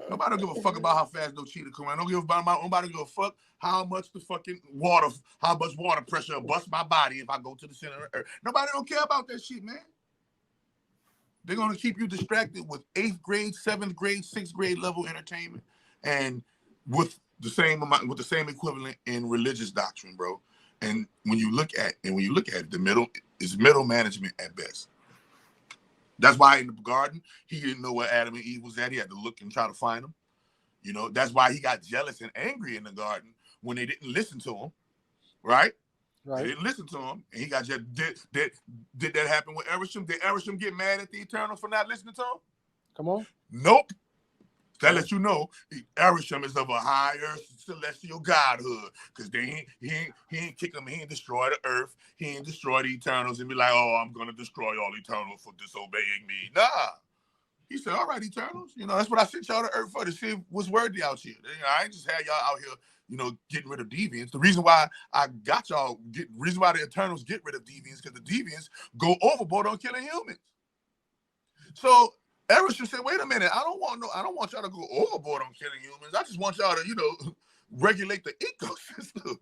Nobody don't give a fuck about how fast no cheetah can run. Nobody give a fuck how much water pressure will bust my body if I go to the center of the earth. Nobody don't care about that shit, man. They're gonna keep you distracted with 8th grade, 7th grade, 6th grade level entertainment, and with the same equivalent in religious doctrine, bro. And when you look at it, the middle is middle management at best. That's why in the garden, he didn't know where Adam and Eve was at. He had to look and try to find them. You know, that's why he got jealous and angry in the garden when they didn't listen to him, right? They didn't listen to him, and he got just did that happen with Erisham? Did Erisham get mad at the Eternals for not listening to him? Come on. Nope. That lets you know Erisham is of a higher celestial godhood, because he ain't kick him, he ain't destroy the earth, he ain't destroy the Eternals and be like, oh, I'm gonna destroy all Eternals for disobeying me. Nah. He said, all right, Eternals, you know, that's what I sent y'all to earth for, to see what's worthy out here. You know, I ain't just had y'all out here, you know, getting rid of deviants. The reason why reason why the Eternals get rid of deviants, because the deviants go overboard on killing humans. So Erisham said, wait a minute, I don't want y'all to go overboard on killing humans. I just want y'all to, you know, regulate the ecosystem.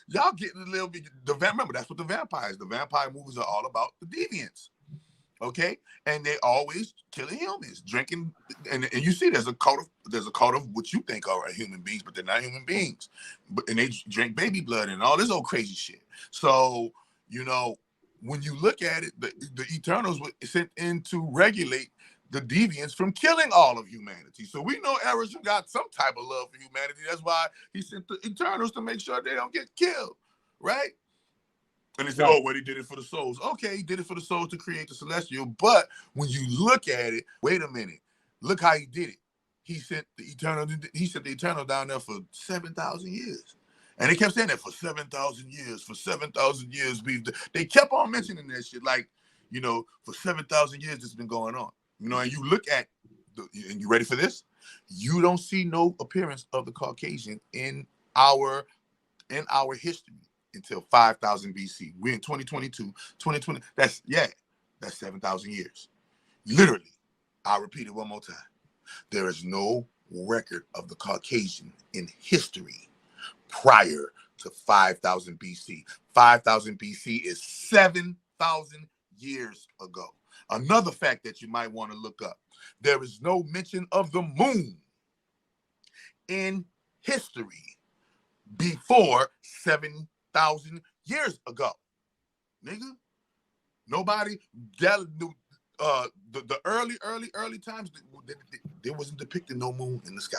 Y'all getting a little bit, remember, that's what the vampire movies are all about, the deviants. Okay, and they always killing humans, drinking, and you see there's a cult of what you think are human beings, but they're not human beings. And they drink baby blood and all this old crazy shit. So, you know, when you look at it, the Eternals were sent in to regulate the deviants from killing all of humanity. So we know Erisham got some type of love for humanity. That's why he sent the Eternals to make sure they don't get killed, right? And they say, oh, well, he did it for the souls. Okay, he did it for the souls to create the celestial. But when you look at it, wait a minute. Look how he did it. He sent the Eternal down there for 7,000 years. And they kept saying that for 7,000 years. For 7,000 years, they kept on mentioning that shit. Like, you know, for 7,000 years, this has been going on. You know, and you look at, and you ready for this? You don't see no appearance of the Caucasian in our history until 5,000 BC. We're in 2022, 2020. That's 7,000 years. Literally, I'll repeat it one more time. There is no record of the Caucasian in history prior to 5,000 BC. 5,000 BC is 7,000 years ago. Another fact that you might want to look up, there is no mention of the moon in history before 7,000 years ago. Nigga, nobody, the early times, there wasn't depicting no moon in the sky.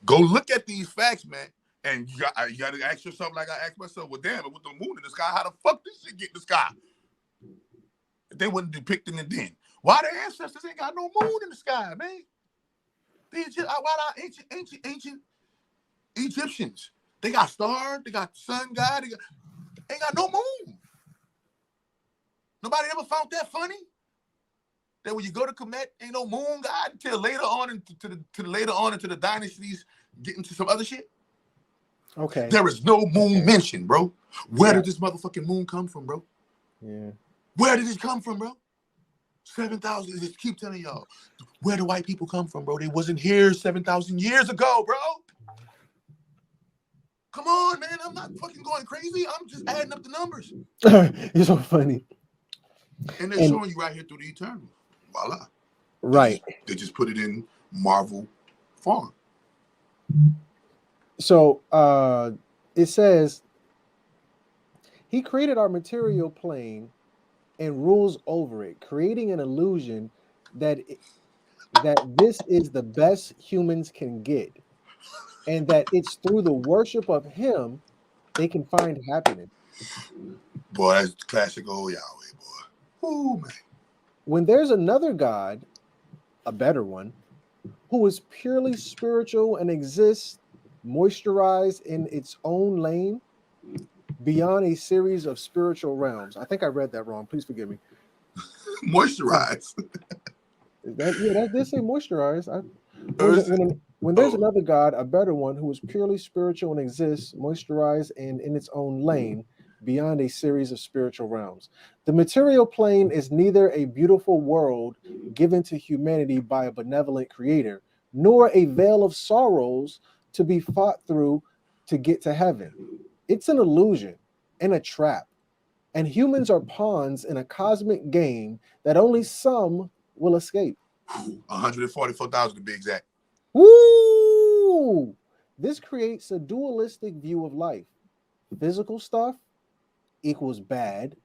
Go look at these facts, man, and you got to ask yourself like I asked myself, well, damn, with the moon in the sky, how the fuck this shit get in the sky? They wasn't depicting it then. Why the ancestors ain't got no moon in the sky, man? Why the ancient Egyptians? They got stars, they got the sun god, ain't got no moon. Nobody ever found that funny? That when you go to Kemet, ain't no moon god until later on into the dynasties, get into some other shit. Okay. There is no moon mentioned, bro. Where did this motherfucking moon come from, bro? Yeah. Where did it come from, bro? 7,000. Just keep telling y'all. Where do white people come from, bro? They wasn't here 7,000 years ago, bro. Come on, man. I'm not fucking going crazy. I'm just adding up the numbers. You're so funny. And they're showing you right here through the Eternal. Voila. Right. They just put it in Marvel form. So it says, he created our material plane and rules over it, creating an illusion that this is the best humans can get, and that it's through the worship of him they can find happiness. Boy, that's classic old Yahweh, boy. Ooh, man. When there's another God, a better one, who is purely spiritual and exists moisturized in its own lane beyond a series of spiritual realms. I think I read that wrong. Please forgive me. Moisturized. That did say moisturized. When there's another God, a better one, who is purely spiritual and exists moisturized and in its own lane beyond a series of spiritual realms. The material plane is neither a beautiful world given to humanity by a benevolent creator, nor a veil of sorrows to be fought through to get to heaven. It's an illusion and a trap, and humans are pawns in a cosmic game that only some will escape. 144,000 to be exact. Woo! This creates a dualistic view of life. Physical stuff equals bad.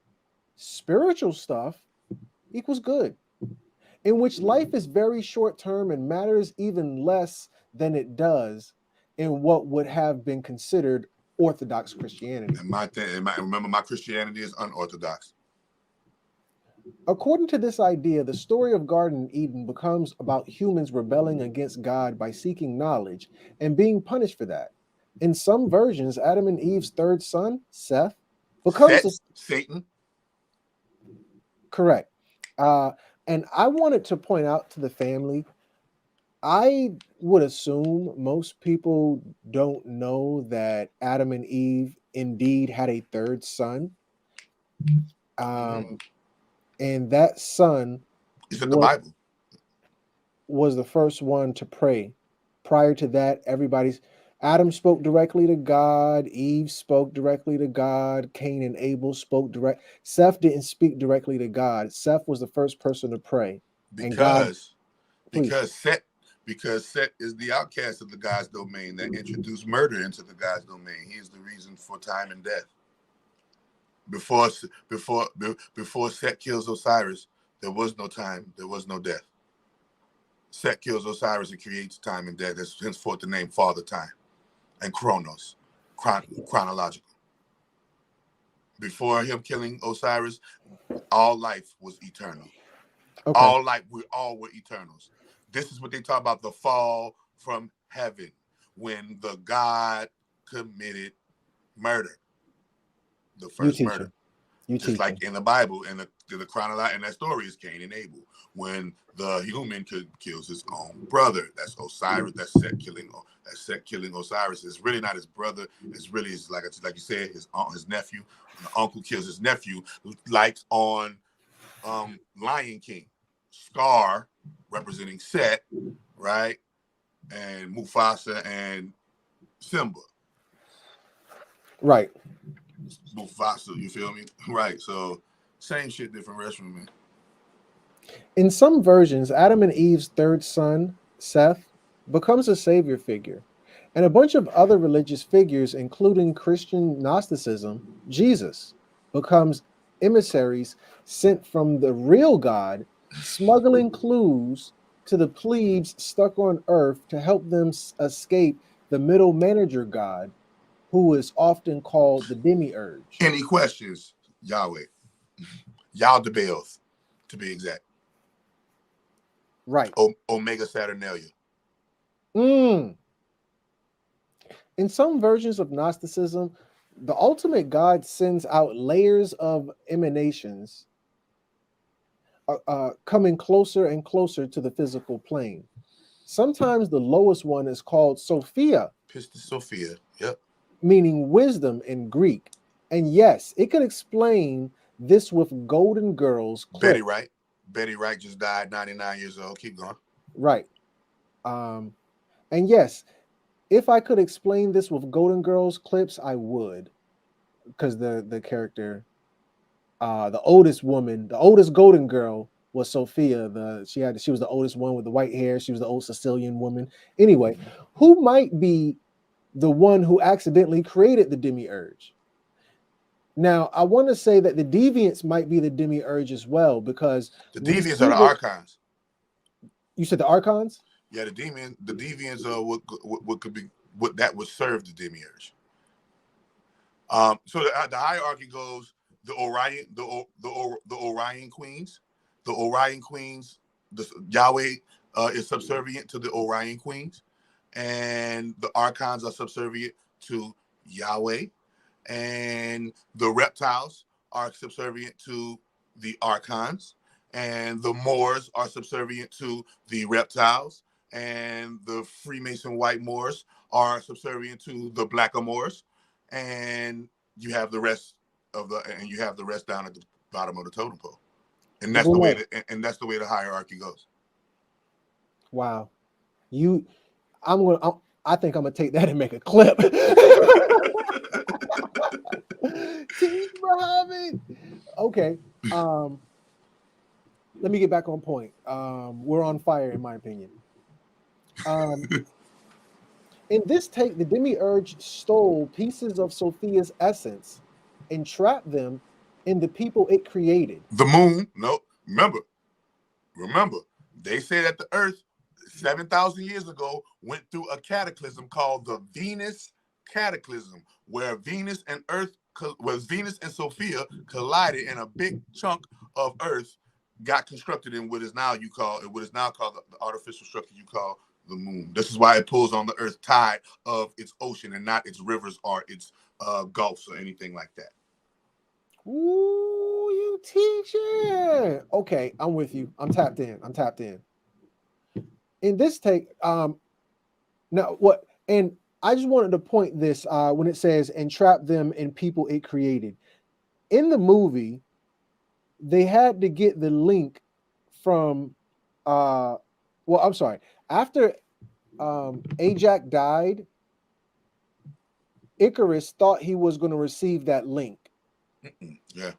Spiritual stuff equals good. In which life is very short term and matters even less than it does in what would have been considered Orthodox Christianity. And remember, my Christianity is unorthodox. According to this idea, the story of Garden Eden becomes about humans rebelling against God by seeking knowledge and being punished for that. In some versions, Adam and Eve's third son, Seth, becomes Satan. Correct. And I wanted to point out to the family, I would assume most people don't know that Adam and Eve indeed had a third son. And that son was the first one to pray. Prior to that, Adam spoke directly to God. Eve spoke directly to God. Cain and Abel spoke direct. Seth didn't speak directly to God. Seth was the first person to pray. Because Seth is the outcast of the God's domain that introduced murder into the God's domain. He is the reason for time and death. Before Seth kills Osiris, there was no time, there was no death. Seth kills Osiris and creates time and death. That's henceforth the name Father Time and Chronos, chronological. Before him killing Osiris, all life was eternal. Okay. We all were eternals. This is what they talk about, the fall from heaven, when the God committed murder. The first murder. Just like in the Bible, and the chronology, and that story is Cain and Abel. When the human kills his own brother, that's Osiris. That's Seth killing Osiris. It's really not his brother. It's really like you said, his nephew. When the uncle kills his nephew, like on Lion King, Scar representing Seth, right, and Mufasa and Simba, right. Mufasa, you feel me? Right. So same shit, different restaurant, man. In some versions, Adam and Eve's third son, Seth, becomes a savior figure. And a bunch of other religious figures, including Christian Gnosticism, Jesus, becomes emissaries sent from the real God, smuggling clues to the plebes stuck on Earth to help them escape the middle manager God, who is often called the demiurge. Any questions, Yahweh? Yaldabaoth, to be exact. Right. Omega Saturnalia. In some versions of Gnosticism, the ultimate God sends out layers of emanations coming closer and closer to the physical plane. Sometimes the lowest one is called Sophia. Pistis Sophia, yep. Meaning wisdom in Greek. And yes, it could explain this with Golden Girls. Betty Wright. Betty Wright just died, 99 years old. Keep going. Right. And yes, if I could explain this with Golden Girls clips, I would. Because the character, the oldest woman, the oldest Golden Girl was Sophia. She was the oldest one with the white hair. She was the old Sicilian woman. Anyway, who might be the one who accidentally created the demiurge. Now, I want to say that the deviants might be the demiurge as well, because the deviants are the archons. You said the archons? Yeah, the deviants are what could be what that would serve the demiurge. So the hierarchy goes the Orion, the Orion queens, the Yahweh is subservient to the Orion queens, and the archons are subservient to Yahweh, and the reptiles are subservient to the archons, and the Moors are subservient to the reptiles, and the Freemason white Moors are subservient to the blacker Moors, and you have the rest down at the bottom of the totem pole, and that's the way the hierarchy goes. Wow, I think I'm gonna take that and make a clip. Teach Muhammad. Okay. Let me get back on point. We're on fire, in my opinion. In this take, the demiurge stole pieces of Sophia's essence and trapped them in the people it created. The moon. No, remember, they say that the Earth 7,000 years ago went through a cataclysm called the Venus cataclysm, where Venus and Sophia collided, and a big chunk of Earth got constructed in what is now called the artificial structure you call the moon. This is why it pulls on the Earth tide of its ocean and not its rivers or its gulfs or anything like that. Ooh, you teaching. Okay, I'm with you. I'm tapped in. In this take, now what? And I just wanted to point this when it says entrap them in people it created. In the movie, they had to get the link from I'm sorry. After Ajax died, Icarus thought he was going to receive that link. Yeah,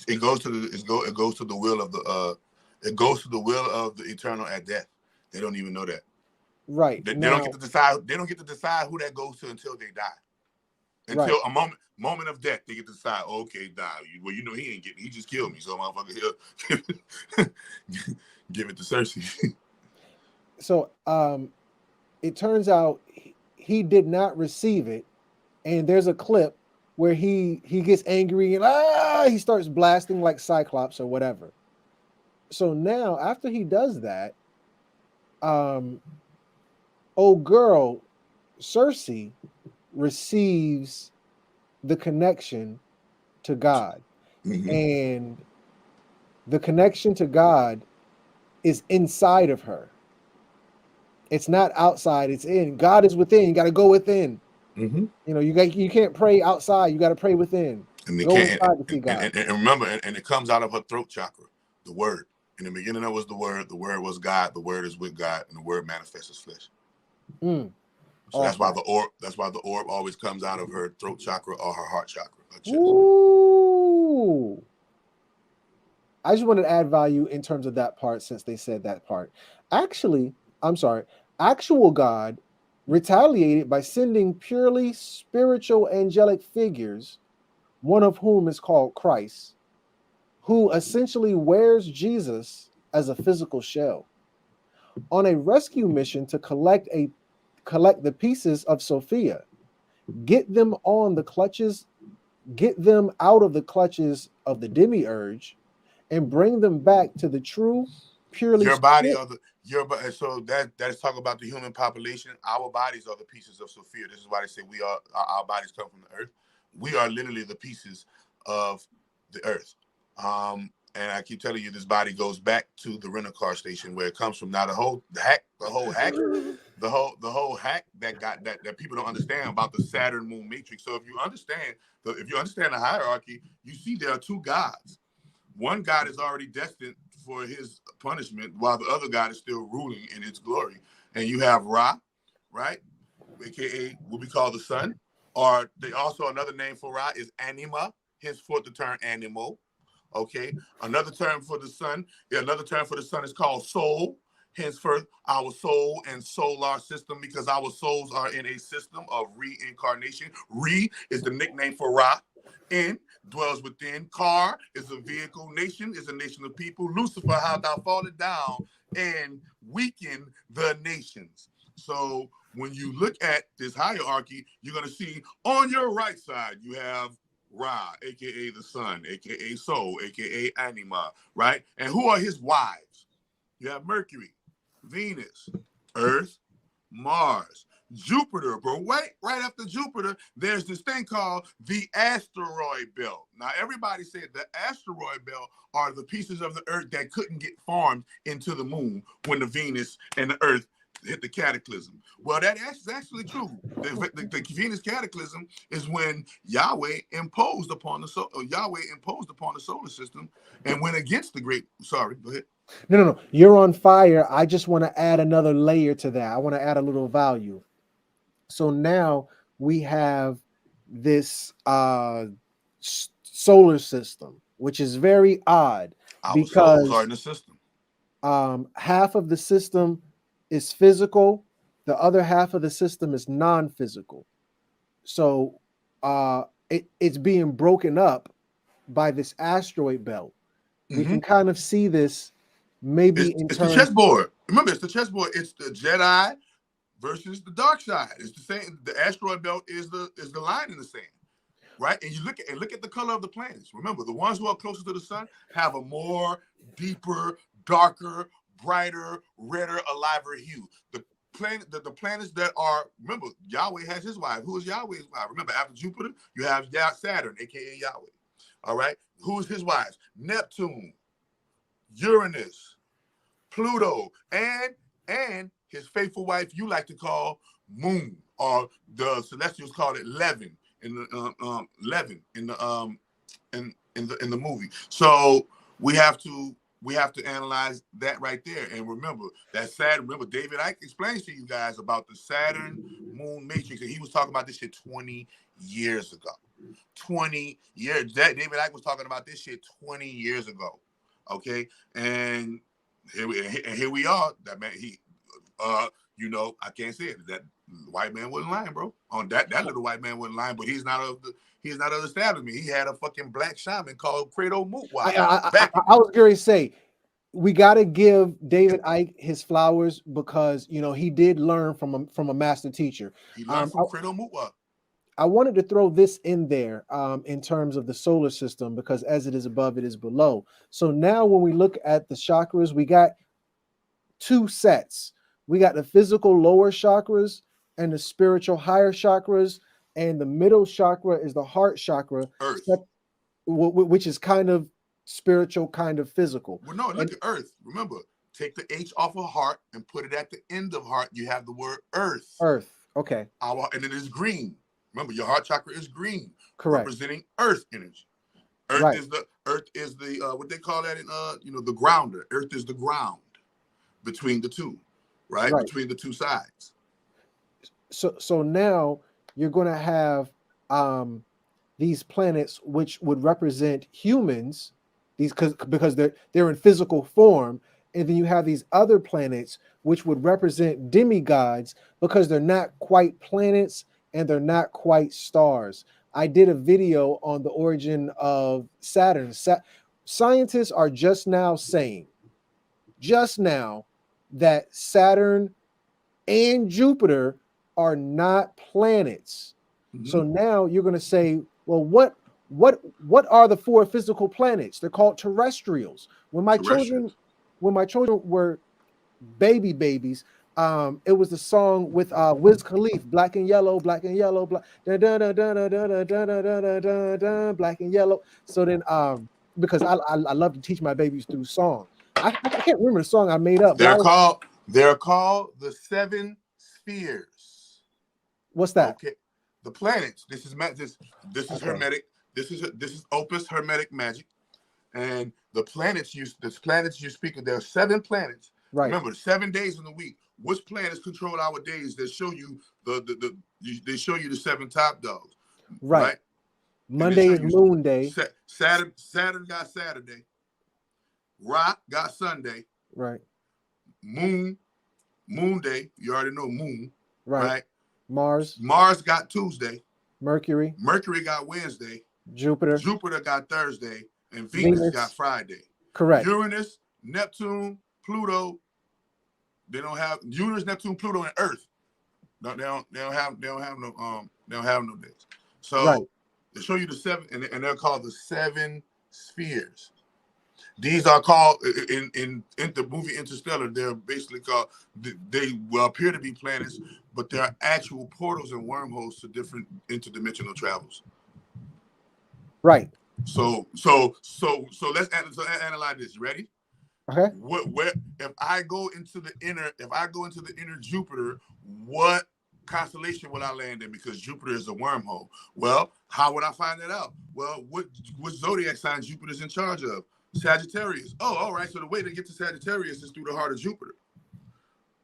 it goes to the will of the eternal at death. They don't even know that. Right. They don't get to decide. They don't get to decide who that goes to until they die. Until a moment of death, they get to decide. Oh, okay, die. Well, he ain't getting. He just killed me, so motherfucker, he'll give it to Cersei. So, it turns out he did not receive it, and there's a clip where he gets angry and he starts blasting like Cyclops or whatever. So now, after he does that, old girl Cersei receives the connection to God, and the connection to God is inside of her. It's not outside; it's in. God is within. You got to go within. You know, you can't pray outside. You got to pray within. And they go inside to see God. And remember, and it comes out of her throat chakra. The word. In the beginning, there was the word. The word was God. The word is with God, and the word manifests as flesh. So that's why the orb. That's why the orb always comes out of her throat chakra or her heart chakra. Ooh. I just wanted to add value in terms of that part, since they said that part. Actually, I'm sorry. Actual God retaliated by sending purely spiritual angelic figures, one of whom is called Christ, who essentially wears Jesus as a physical shell, on a rescue mission to collect the pieces of Sophia, get them out of the clutches of the demiurge, and bring them back to the true, purely your body or so that is talking about the human population. Our bodies are the pieces of Sophia. This is why they say our bodies come from the earth. We are literally the pieces of the earth. And I keep telling you, this body goes back to the rental car station where it comes from. Now the whole hack that people don't understand about the Saturn moon matrix. So if you understand the hierarchy, you see there are two gods. One god is already destined for his punishment, while the other god is still ruling in its glory. And you have Ra, right, aka what we call the sun, or they also another name for Ra is Anima, henceforth the term animal. Okay, another term for the sun is called soul, henceforth our soul and solar system, because our souls are in a system of reincarnation. Re is the nickname for Ra. In dwells within. Car is a vehicle. Nation is a nation of people. Lucifer, how thou fallen down and weaken the nations. So when you look at this hierarchy, you're going to see on your right side, you have Ra, aka the sun, aka soul, aka anima, right? And who are his wives? You have Mercury, Venus, Earth, Mars, Jupiter. But wait, right after Jupiter, there's this thing called the asteroid belt. Now, everybody said the asteroid belt are the pieces of the Earth that couldn't get farmed into the moon when the Venus and the Earth hit the cataclysm. Well, that's actually true. The Venus cataclysm is when Yahweh imposed upon the solar system and went against the great. Sorry, go ahead. No. You're on fire. I just want to add another layer to that. I want to add a little value. So now we have this solar system, which is very odd because souls are in the system. Half of the system is physical, the other half of the system is non-physical. So it's being broken up by this asteroid belt. We can kind of see this maybe it's the chessboard. Remember, it's the chessboard. It's the Jedi versus the dark side. It's the same. The asteroid belt is the line in the sand, right? And you look at the color of the planets. Remember, the ones who are closer to the sun have a more deeper, darker, brighter, redder, aliver hue. The planets that are, remember, Yahweh has his wife. Who is Yahweh's wife? Remember, after Jupiter, you have Saturn, aka Yahweh. All right, who is his wives? Neptune, Uranus, Pluto, and his faithful wife you like to call Moon, or the Celestials call it Levin in the movie. So we have to analyze that right there. And remember that Saturn, David Icke explains to you guys about the Saturn Moon matrix, and he was talking about this shit 20 years ago. 20 years. David Icke was talking about this shit 20 years ago. Okay, and here we are. That man, I can't say it. That white man wasn't lying, bro. On that little white man wasn't lying, but he's not of the establishment. He had a fucking black shaman called Credo Mutwa. I was going to say, we got to give David Icke his flowers because he did learn from a master teacher. He learned from Credo Mutwa. I wanted to throw this in there in terms of the solar system, because as it is above, it is below. So now when we look at the chakras, we got two sets. We got the physical lower chakras and the spiritual higher chakras, and the middle chakra is the heart chakra, Earth, which is kind of spiritual, kind of physical. Well, no, look at Earth. Remember, take the H off of heart and put it at the end of heart. You have the word Earth. Earth, okay. And it is green. Remember, your heart chakra is green, correct, representing Earth energy. Earth is the what they call that in the grounder. Earth is the ground between the two, right? Between the two sides. So now you're going to have these planets which would represent humans, because they're in physical form, and then you have these other planets which would represent demigods because they're not quite planets and they're not quite stars. I did a video on the origin of Saturn. Scientists are just now saying that Saturn and Jupiter are not planets. Mm-hmm. So now you're going to say, well, what are the four physical planets? They're called terrestrials. When my children were babies, it was the song with Wiz Khalifa, Black and Yellow, Black and Yellow, Black, black and Yellow. So then, because I love to teach my babies through song. I can't remember the song I made up. They're called the seven spheres. What's that? Okay, the planets. This is Hermetic. This is Opus Hermetic Magic, and the planets you speak of. There are 7 planets. Right. Remember, 7 days in the week. Which planets control our days? That show you they show you the 7 top dogs. Right. Monday is Moon Day. Saturn got Saturday. Ra got Sunday. Right. Moon Day. You already know Moon, right? Mars got Tuesday. Mercury got Wednesday. Jupiter got Thursday, and Venus got Venus. Friday. Correct. Uranus, Neptune, Pluto. They don't have Uranus, Neptune, Pluto, and Earth. No, they don't have no days. So they show you the 7, and they're called the 7 spheres. These are called in the movie Interstellar. They're basically called. They will appear to be planets, but they're actual portals and wormholes to different interdimensional travels. Right. So let's analyze this. You ready? Okay. Where if I go into the inner Jupiter, what constellation will I land in? Because Jupiter is a wormhole. Well, how would I find that out? Well, what zodiac sign Jupiter's in charge of? Sagittarius. Oh, all right. So the way to get to Sagittarius is through the heart of Jupiter.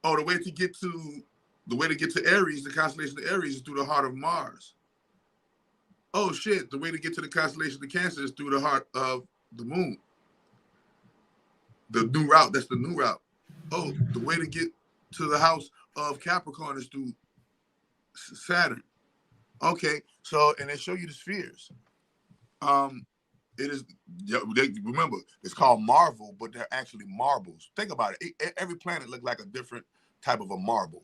Oh, the way to get to Aries, the constellation of Aries, is through the heart of Mars. Oh shit, the way to get to the constellation of Cancer is through the heart of the Moon. The new route, that's the new route. Oh, the way to get to the house of Capricorn is through Saturn. Okay, so, and they show you the spheres. It is, remember, it's called Marvel, but they're actually marbles. Think about it. Every planet looks like a different type of a marble.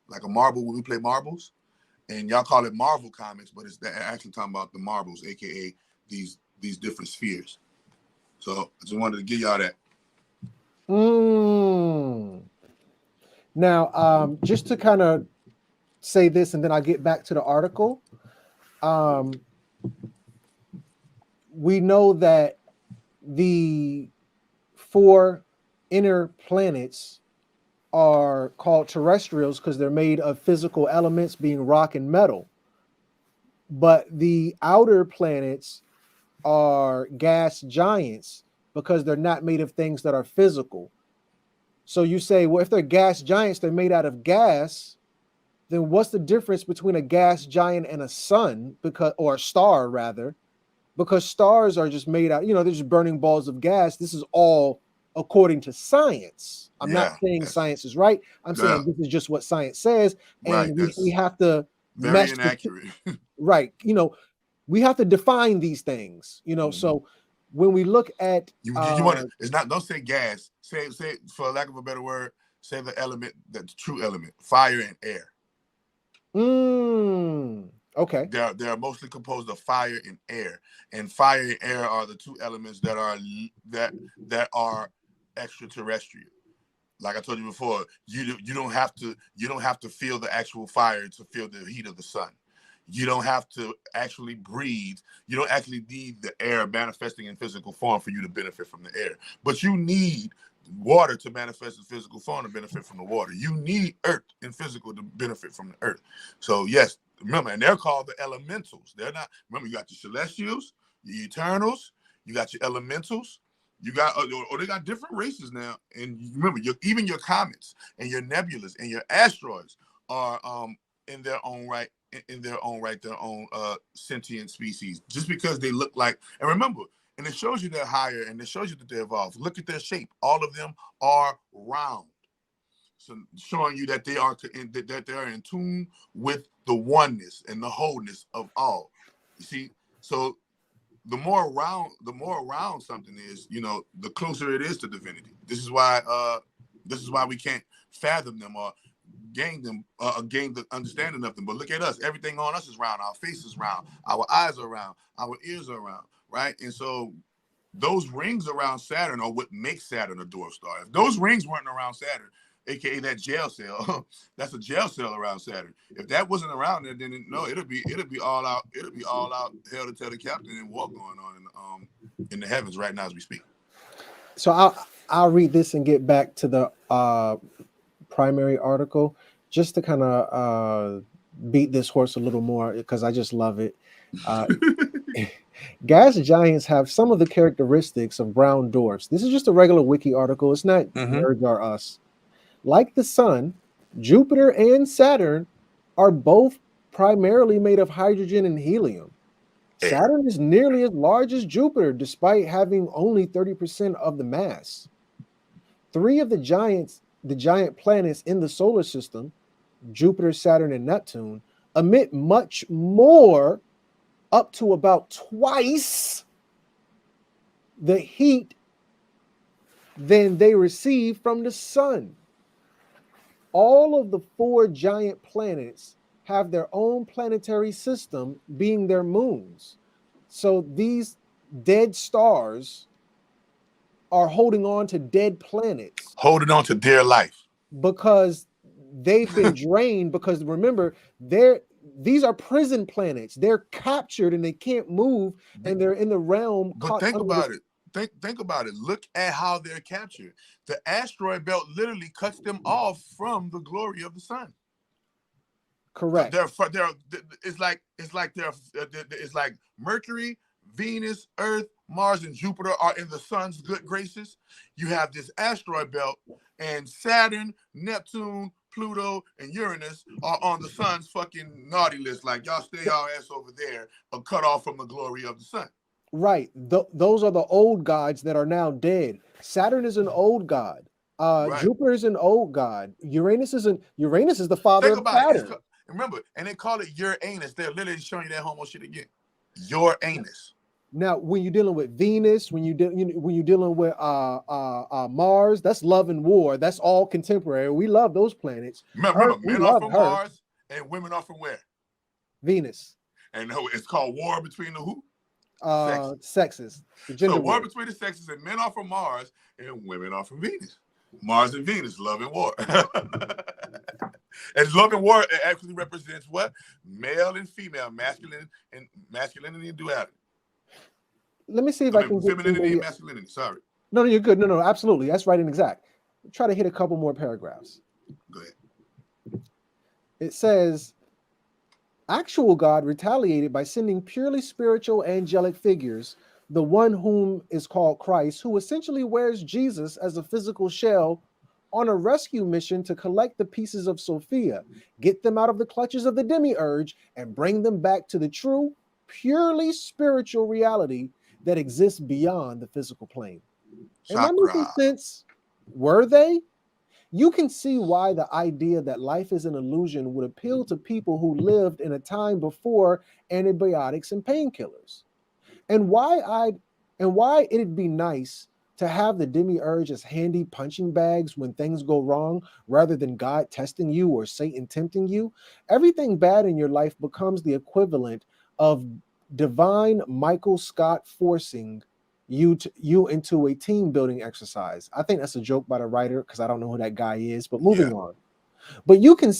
Like a marble when we play marbles. And y'all call it Marvel Comics, but they're actually talking about the marbles, aka these different spheres. So I just wanted to give y'all that. Now, just to kind of say this, and then I'll get back to the article. We know that the 4 inner planets are called terrestrials because they're made of physical elements, being rock and metal. But the outer planets are gas giants because they're not made of things that are physical. So you say, well, if they're gas giants, they're made out of gas, then what's the difference between a gas giant and a sun, or a star rather? Because stars are just made out, they're just burning balls of gas. This is all according to science. I'm not saying science is right. I'm saying this is just what science says. And we have to very inaccurate. Right. We have to define these things, so when we look at you want to, it's not, don't say gas, say for lack of a better word, say the element, that's true element, fire and air. Okay. They're mostly composed of fire and air, and fire and air are the 2 elements that are extraterrestrial. Like I told you before, you don't have to feel the actual fire to feel the heat of the sun. You don't have to actually breathe. You don't actually need the air manifesting in physical form for you to benefit from the air. But you need water to manifest in physical form to benefit from the water. You need earth in physical to benefit from the earth. So yes, remember, and they're called the elementals. They're not, remember, you got your celestials, your eternals, you got your elementals, you got, they got different races now. And remember, even your comets and your nebulas and your asteroids are in their own right, their own sentient species, just because they look like, and remember, and it shows you they're higher and it shows you that they're evolved. Look at their shape. All of them are round. So showing you that they are in tune with the oneness and the wholeness of all. You see, so the more round something is, the closer it is to divinity. This is why we can't fathom them or gain the understanding of them. But look at us. Everything on us is round. Our face is round. Our eyes are round. Our ears are round. Right? And so those rings around Saturn are what makes Saturn a dwarf star. If those rings weren't around Saturn, aka that jail cell, that's a jail cell around Saturn. If that wasn't around there, then it'll be all out hell to tell the captain and war going on in the heavens right now as we speak. So I'll read this and get back to the primary article just to kind of beat this horse a little more because I just love it. Gas giants have some of the characteristics of brown dwarfs. This is just a regular wiki article. It's not Nerds Are Us. Like the sun, Jupiter and Saturn are both primarily made of hydrogen and helium. Saturn is nearly as large as Jupiter, despite having only 30% of the mass. 3 of the giants the giant planets in the solar system, Jupiter, Saturn, and Neptune, emit much more, up to about twice the heat than they receive from the sun. All of the 4 giant planets have their own planetary system, being their moons. So these dead stars are holding on to dead planets. Holding on to dear life. Because they've been drained, because remember, these are prison planets. They're captured and they can't move, and they're in the realm. But think about it. Think about it. Look at how they're captured. The asteroid belt literally cuts them off from the glory of the sun. Correct. It's like Mercury, Venus, Earth, Mars, and Jupiter are in the sun's good graces. You have this asteroid belt, and Saturn, Neptune, Pluto, and Uranus are on the sun's fucking naughty list. Like, y'all stay y'all ass over there, or cut off from the glory of the sun. Right. Those are the old gods that are now dead. Saturn is an old god. Right. Jupiter is an old god. Uranus is the father of Saturn. Remember, and they call it Uranus. They're literally showing you that homo shit again. Uranus. Now, when you're dealing with Venus, when you're dealing with Mars, that's love and war. That's all contemporary. We love those planets. Remember, men are from Mars and women are from where? Venus. And it's called war between the who? Sexes. So war between the sexes, and men are from Mars and women are from Venus. Mars and Venus, love and war. And love and war actually represents what? Male and female, masculinity and duality. Let me see if I can get femininity and masculinity. Sorry. No, you're good. No, absolutely. That's right and exact. Try to hit a couple more paragraphs. Go ahead. It says, actual God retaliated by sending purely spiritual angelic figures, the one whom is called Christ, who essentially wears Jesus as a physical shell, on a rescue mission to collect the pieces of Sophia, get them out of the clutches of the demiurge, and bring them back to the true, purely spiritual reality that exists beyond the physical plane. Am I making sense? Were they? You can see why the idea that life is an illusion would appeal to people who lived in a time before antibiotics and painkillers. And why it'd be nice to have the demiurge as handy punching bags when things go wrong, rather than God testing you or Satan tempting you. Everything bad in your life becomes the equivalent of divine Michael Scott forcing you into a team building exercise. I think that's a joke by the writer, because I don't know who that guy is, but moving on. But you can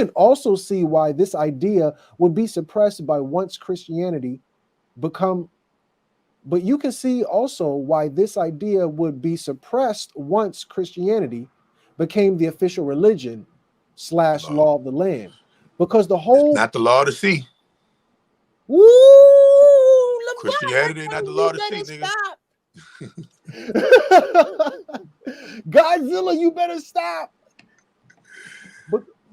also see why this idea would be suppressed by once Christianity become. But you can see also why this idea would be suppressed once Christianity became the official religion / law of the land. Because the whole... It's not the law of the sea. Woo! Christianity, not the law of the sea, nigga. Godzilla, you better stop.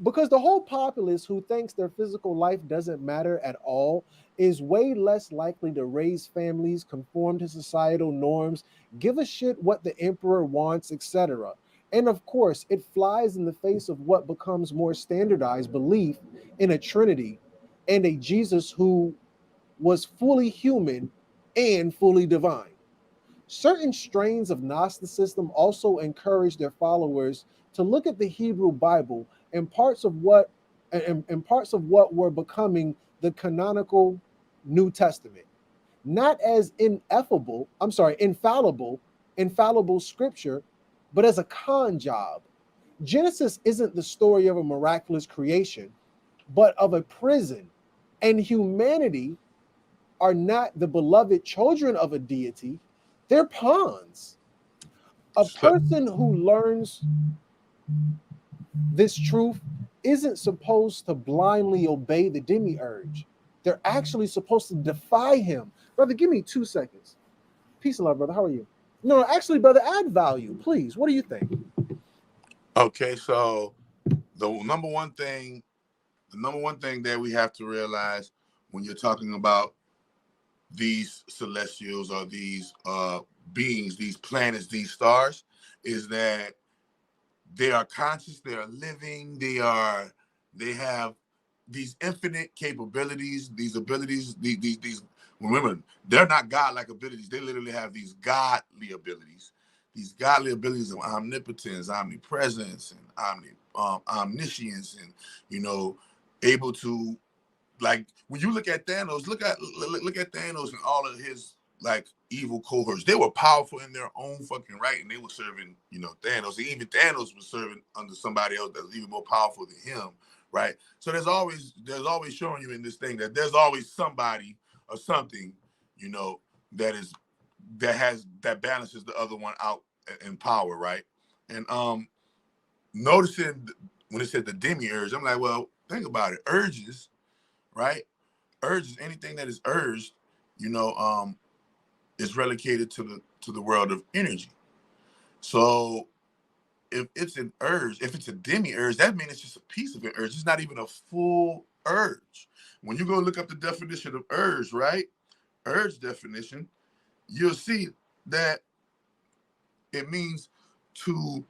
Because the whole populace who thinks their physical life doesn't matter at all is way less likely to raise families, conform to societal norms, give a shit what the emperor wants, etc. And of course, it flies in the face of what becomes more standardized belief in a Trinity and a Jesus who was fully human and fully divine. Certain strains of Gnosticism also encourage their followers to look at the Hebrew Bible and parts of what were becoming the canonical New Testament, not as infallible scripture, but as a con job. Genesis isn't the story of a miraculous creation, but of a prison, and humanity are not the beloved children of a deity, they're pawns. A person who learns this truth isn't supposed to blindly obey the demiurge. They're actually supposed to defy him. Brother, give me 2 seconds. Peace and love, brother. How are you? No, actually, brother, add value, please. What do you think? Okay, so the number one thing that we have to realize when you're talking about these celestials or these beings, these planets, these stars, is that they are conscious, they are living, they have these infinite capabilities, these abilities, these remember, they're not godlike abilities. They literally have these godly abilities. These godly abilities of omnipotence, omnipresence, and omniscience, and able to, like, when you look at Thanos, look at Thanos and all of his like evil cohorts. They were powerful in their own fucking right, and they were serving, Thanos. And even Thanos was serving under somebody else that was even more powerful than him, right? So there's always showing you in this thing that there's always somebody or something, that balances the other one out in power, right? And noticing when it said the demiurge, I'm like, well, think about it. Urges, right? Urges, anything that is urged, is relegated to the world of energy. So if it's an urge, if it's a demiurge, that means it's just a piece of an urge. It's not even a full urge. When you go look up the definition of urge, right? Urge definition, you'll see that it means to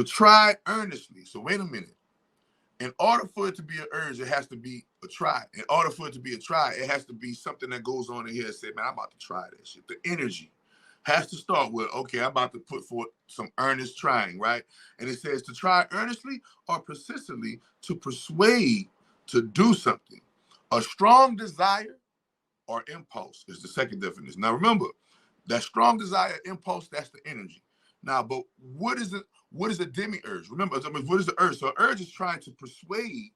try earnestly. So wait a minute. In order for it to be an urge, it has to be a try. In order for it to be a try, it has to be something that goes on in here and say, man, I'm about to try that shit. The energy has to start with, okay, I'm about to put forth some earnest trying, right? And it says to try earnestly or persistently, to persuade to do something. A strong desire or impulse is the second definition. Now remember, that strong desire, impulse, that's the energy. Now, but what is it? What is a demiurge? Remember, what is the urge? So urge is trying to persuade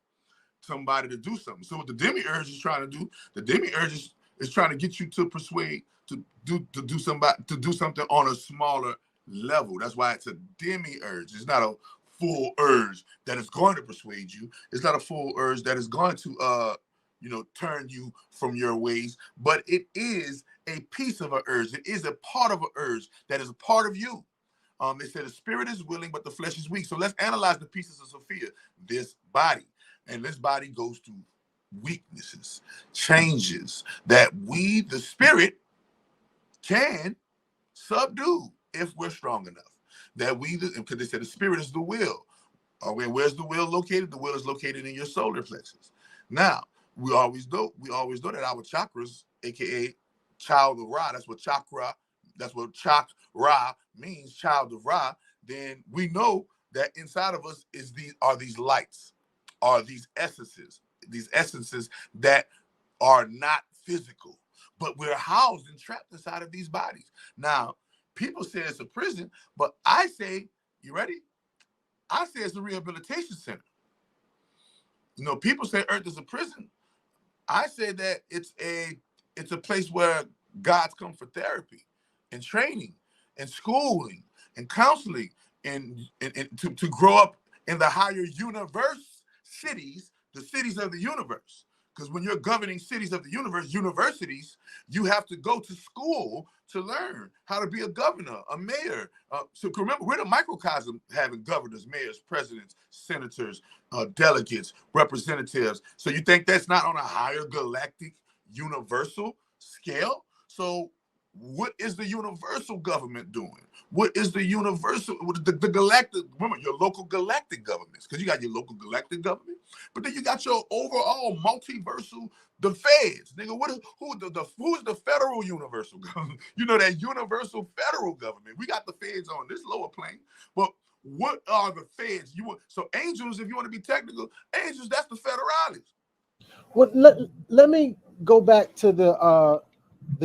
somebody to do something. So what the demiurge is trying to do, the demiurge is trying to get you to persuade to do something on a smaller level. That's why it's a demiurge. It's not a full urge that is going to persuade you. It's not a full urge that is going to turn you from your ways, but it is a piece of an urge. It is a part of an urge that is a part of you. They said the spirit is willing, but the flesh is weak. So let's analyze the pieces of Sophia, this body. And this body goes through weaknesses, changes that we, the spirit, can subdue if we're strong enough. Because they said the spirit is the will. Where's the will located? The will is located in your solar plexus. Now, we always know that our chakras, aka child of Ra, that's what chakra means, child of Ra. Then we know that inside of us are these lights, are these essences that are not physical, but we're housed and trapped inside of these bodies. Now, people say it's a prison, but I say, you ready? I say it's a rehabilitation center. People say Earth is a prison. I say that it's a place where gods come for therapy and training and schooling and counseling and to grow up in the higher universe cities, the cities of the universe. Because when you're governing cities of the universe, universities, you have to go to school to learn how to be a governor, a mayor. So remember, we're the microcosm having governors, mayors, presidents, senators, delegates, representatives. So you think that's not on a higher galactic universal scale? So what is the universal government doing? What is the universal, the galactic, remember your local galactic governments, because you got your local galactic government, but then you got your overall multiversal, the feds. Nigga, who's the federal universal government? That universal federal government. We got the feds on this lower plane, but what are the feds? So angels, if you want to be technical, angels, that's the federales. Well, let me go back to the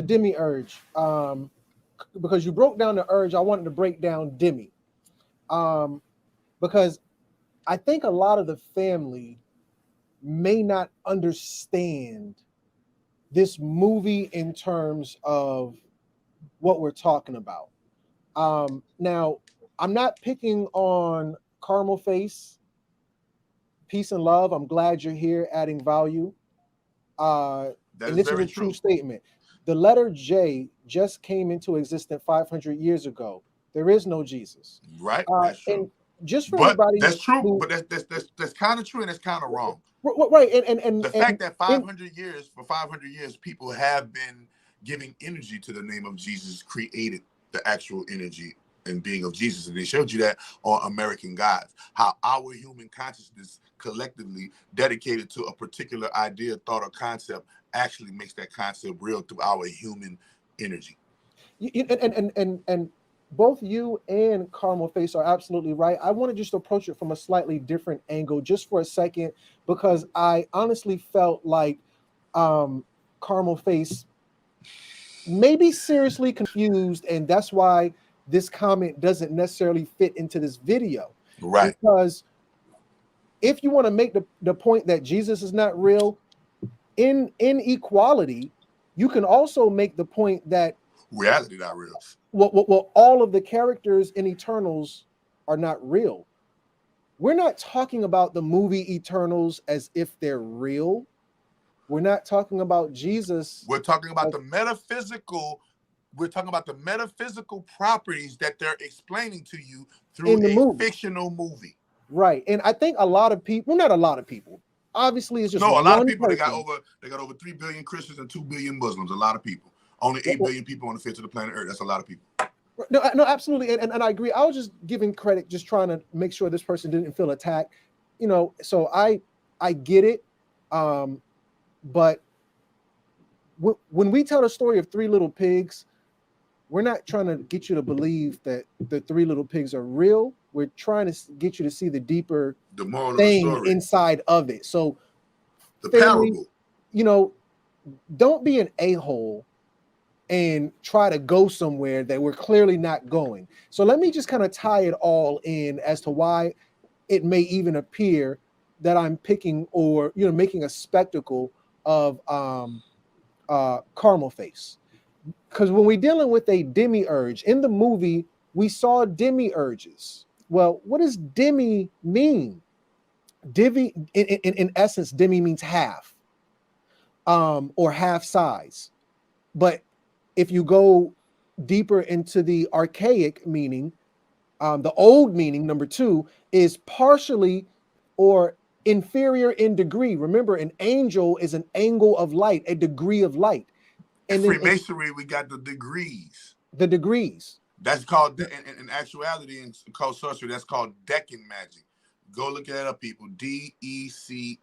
demiurge, because you broke down the urge. I wanted to break down demi, because I think a lot of the family may not understand this movie in terms of what we're talking about. Now, I'm not picking on Caramel Face. Peace and love. I'm glad you're here adding value. And this is a true statement. The letter J just came into existence 500 years ago. There is no Jesus. Right. That's true. And just for everybody, that's true. But that's kind of true and that's kind of wrong. Right. And the fact that 500 years, people have been giving energy to the name of Jesus created the actual energy and being of Jesus. And they showed you that on American Gods, how our human consciousness collectively dedicated to a particular idea, thought, or concept actually makes that concept real through our human energy. And both you and Caramel Face are absolutely right. I want to just approach it from a slightly different angle just for a second, because I honestly felt like Caramel Face may be seriously confused, and that's why this comment doesn't necessarily fit into this video. Right. Because if you want to make the point that Jesus is not real, in equality, you can also make the point that reality not real. Well, all of the characters in Eternals are not real. We're not talking about the movie Eternals as if they're real. We're not talking about Jesus. We're talking about the metaphysical. We're talking about the metaphysical properties that they're explaining to you through a fictional movie. Right. And I think a lot of people, well, not a lot of people. Obviously, it's just a lot of people. Person. They got over 3 billion Christians and 2 billion Muslims. A lot of people. Only 8 billion people on the face of the planet Earth. That's a lot of people. No, absolutely. And I agree. I was just giving credit, just trying to make sure this person didn't feel attacked. You know, so I get it. But when we tell the story of 3 little pigs, we're not trying to get you to believe that the 3 little pigs are real. We're trying to get you to see the deeper thing inside of it. So the parable, you know, don't be an a-hole and try to go somewhere that we're clearly not going. So let me just kind of tie it all in as to why it may even appear that I'm picking or, you know, making a spectacle of Caramel Face. Because when we're dealing with a demiurge, in the movie, we saw demiurges. Well, what does demi mean? In essence, demi means half, or half size. But if you go deeper into the archaic meaning, the old meaning, number 2, is partially or inferior in degree. Remember, an angel is an angle of light, a degree of light. And in Freemasonry, we got the degrees. The degrees. That's called, in actuality, in called sorcery, that's called Decan magic. Go look that up, people. DECAN.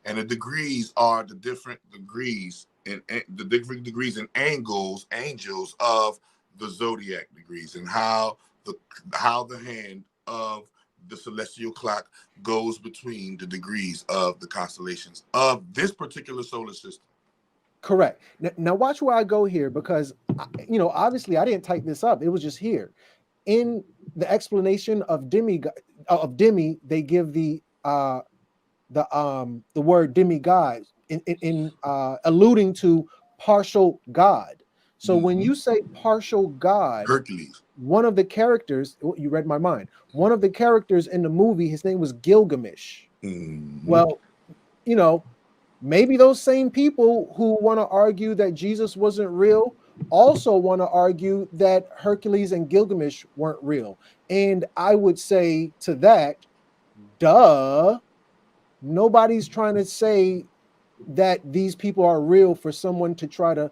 And the degrees are the different degrees and the different degrees and angles of the zodiac degrees, and how the hand of the celestial clock goes between the degrees of the constellations of this particular solar system. Correct. Now watch where I go here, because, you know, obviously I didn't type this up. It was just here. In the explanation of demi, they give the word demigod in alluding to partial God. So when you say partial God, Hercules, one of the characters, you read my mind. One of the characters in the movie, his name was Gilgamesh. Well, you know, maybe those same people who want to argue that Jesus wasn't real also want to argue that Hercules and Gilgamesh weren't real. And I would say to that, duh, nobody's trying to say that these people are real for someone to try to.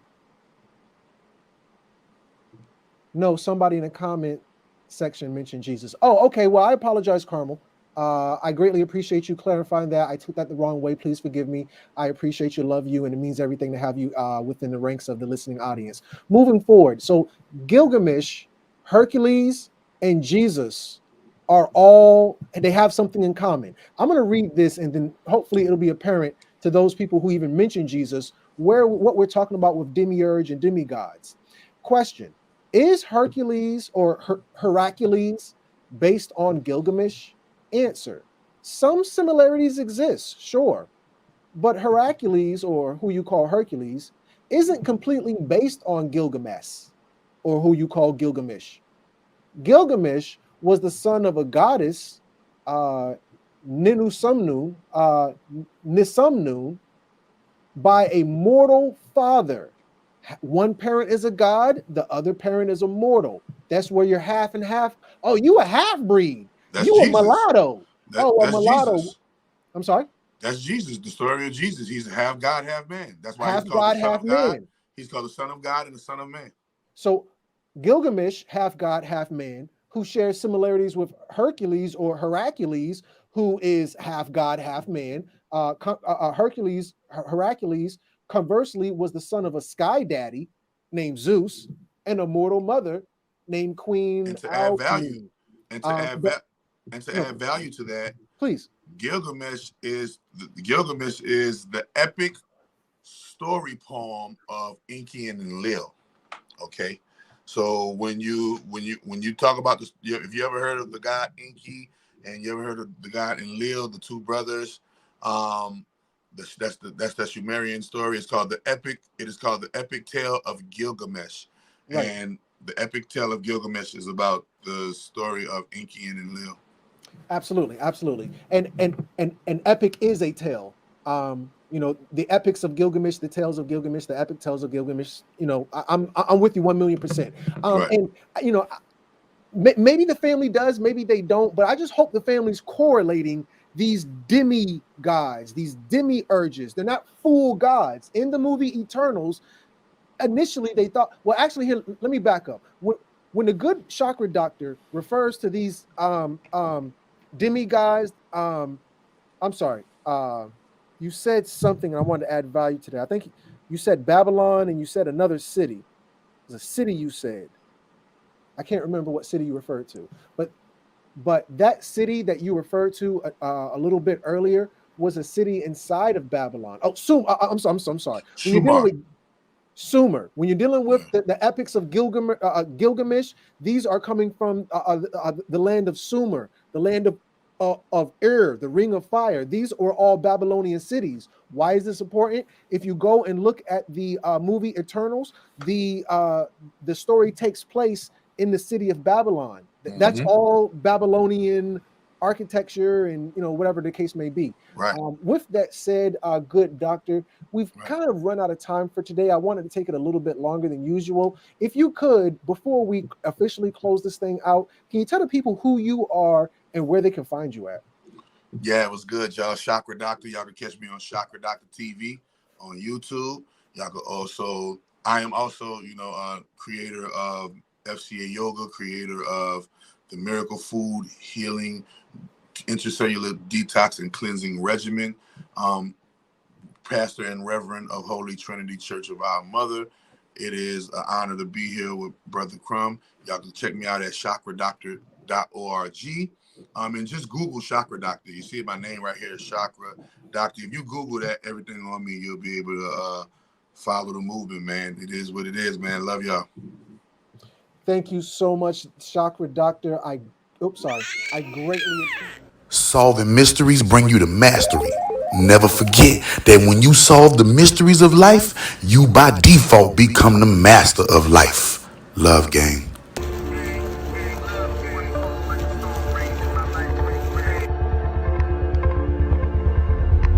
No, somebody in the comment section mentioned Jesus. Oh, okay. Well, I apologize, Carmel. I greatly appreciate you clarifying that. I took that the wrong way. Please forgive me. I appreciate you, love you, and it means everything to have you within the ranks of the listening audience. Moving forward, so Gilgamesh, Hercules, and Jesus are all, they have something in common. I'm going to read this, and then hopefully it'll be apparent to those people who even mention Jesus what we're talking about with demiurge and demigods. Question: is Hercules or Heracles based on Gilgamesh? Answer: some similarities exist, sure, but Heracles, or who you call Hercules, isn't completely based on Gilgamesh, or who you call Gilgamesh. Gilgamesh was the son of a goddess, Ninusumnu, Nisumnu, by a mortal father. One parent is a god, the other parent is a mortal. That's where you're half and half. Oh, you a half-breed. You Jesus. A mulatto. That's a mulatto. Jesus. I'm sorry? That's Jesus, the story of Jesus. He's half God, half man. That's why half he's called God, the Son half of God. man. He's called the Son of God and the Son of Man. So Gilgamesh, half god, half man, who shares similarities with Hercules or Heracles, who is half god, half man. Hercules, conversely, was the son of a sky daddy named Zeus and a mortal mother named Queen And to Alcmene. add value, and to add value to that, please. Gilgamesh is the epic story poem of Enki and Enlil. Okay, so when you talk about this, if you ever heard of the god Enki and you ever heard of the god Enlil, the two brothers, that's the Sumerian story. It's called the epic. It is called the epic tale of Gilgamesh, right. And the epic tale of Gilgamesh is about the story of Enki and Enlil. Absolutely, absolutely, and epic is a tale. You know, the epics of Gilgamesh, the tales of Gilgamesh, the epic tales of Gilgamesh. You know, I'm with you 1,000,000%. Right. And you know, maybe the family does, maybe they don't, but I just hope the family's correlating these demi-gods, these demi-urges. They're not full gods. In the movie Eternals, initially they thought, well, actually, here, let me back up. When the good chakra doctor refers to these demi-gods, I'm sorry, you said something, and I wanted to add value to that. I think you said Babylon, and you said another city. There's a city you said. I can't remember what city you referred to, but that city that you referred to a little bit earlier was a city inside of Babylon. Oh, I'm sorry. When you're dealing with Sumer, when you're dealing with the epics of Gilgamesh, these are coming from the land of Sumer, the land of Ur, the Ring of Fire. These are all Babylonian cities. Why is this important? If you go and look at the movie Eternals, the story takes place in the city of Babylon. That's all Babylonian architecture and, you know, whatever the case may be. Right. With that said, good doctor, we've kind of run out of time for today. I wanted to take it a little bit longer than usual. If you could, before we officially close this thing out, can you tell the people who you are and where they can find you at? Yeah, it was good, y'all. Chakra Doctor. Y'all can catch me on Chakra Doctor TV on YouTube. Y'all can also, I am also, you know, creator of FCA Yoga, creator of the Miracle Food Healing Intracellular Detox and Cleansing Regimen, pastor and reverend of Holy Trinity Church of Our Mother. It is an honor to be here with Brother Crumb. Y'all can check me out at chakradoctor.org. And just Google Chakra Doctor. You see my name right here, Chakra Doctor. If you Google that, everything on me, you'll be able to follow the movement, man. It is what it is, man. Love y'all. Thank you so much, Chakra Doctor. I greatly Solving mysteries bring you to mastery. Never forget that when you solve the mysteries of life, you by default become the master of life. Love gang.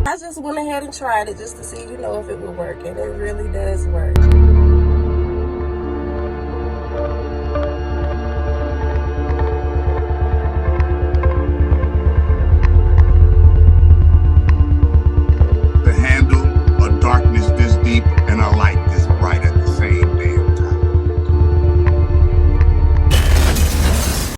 I just went ahead and tried it just to see, you know, if it would work, and it really does work.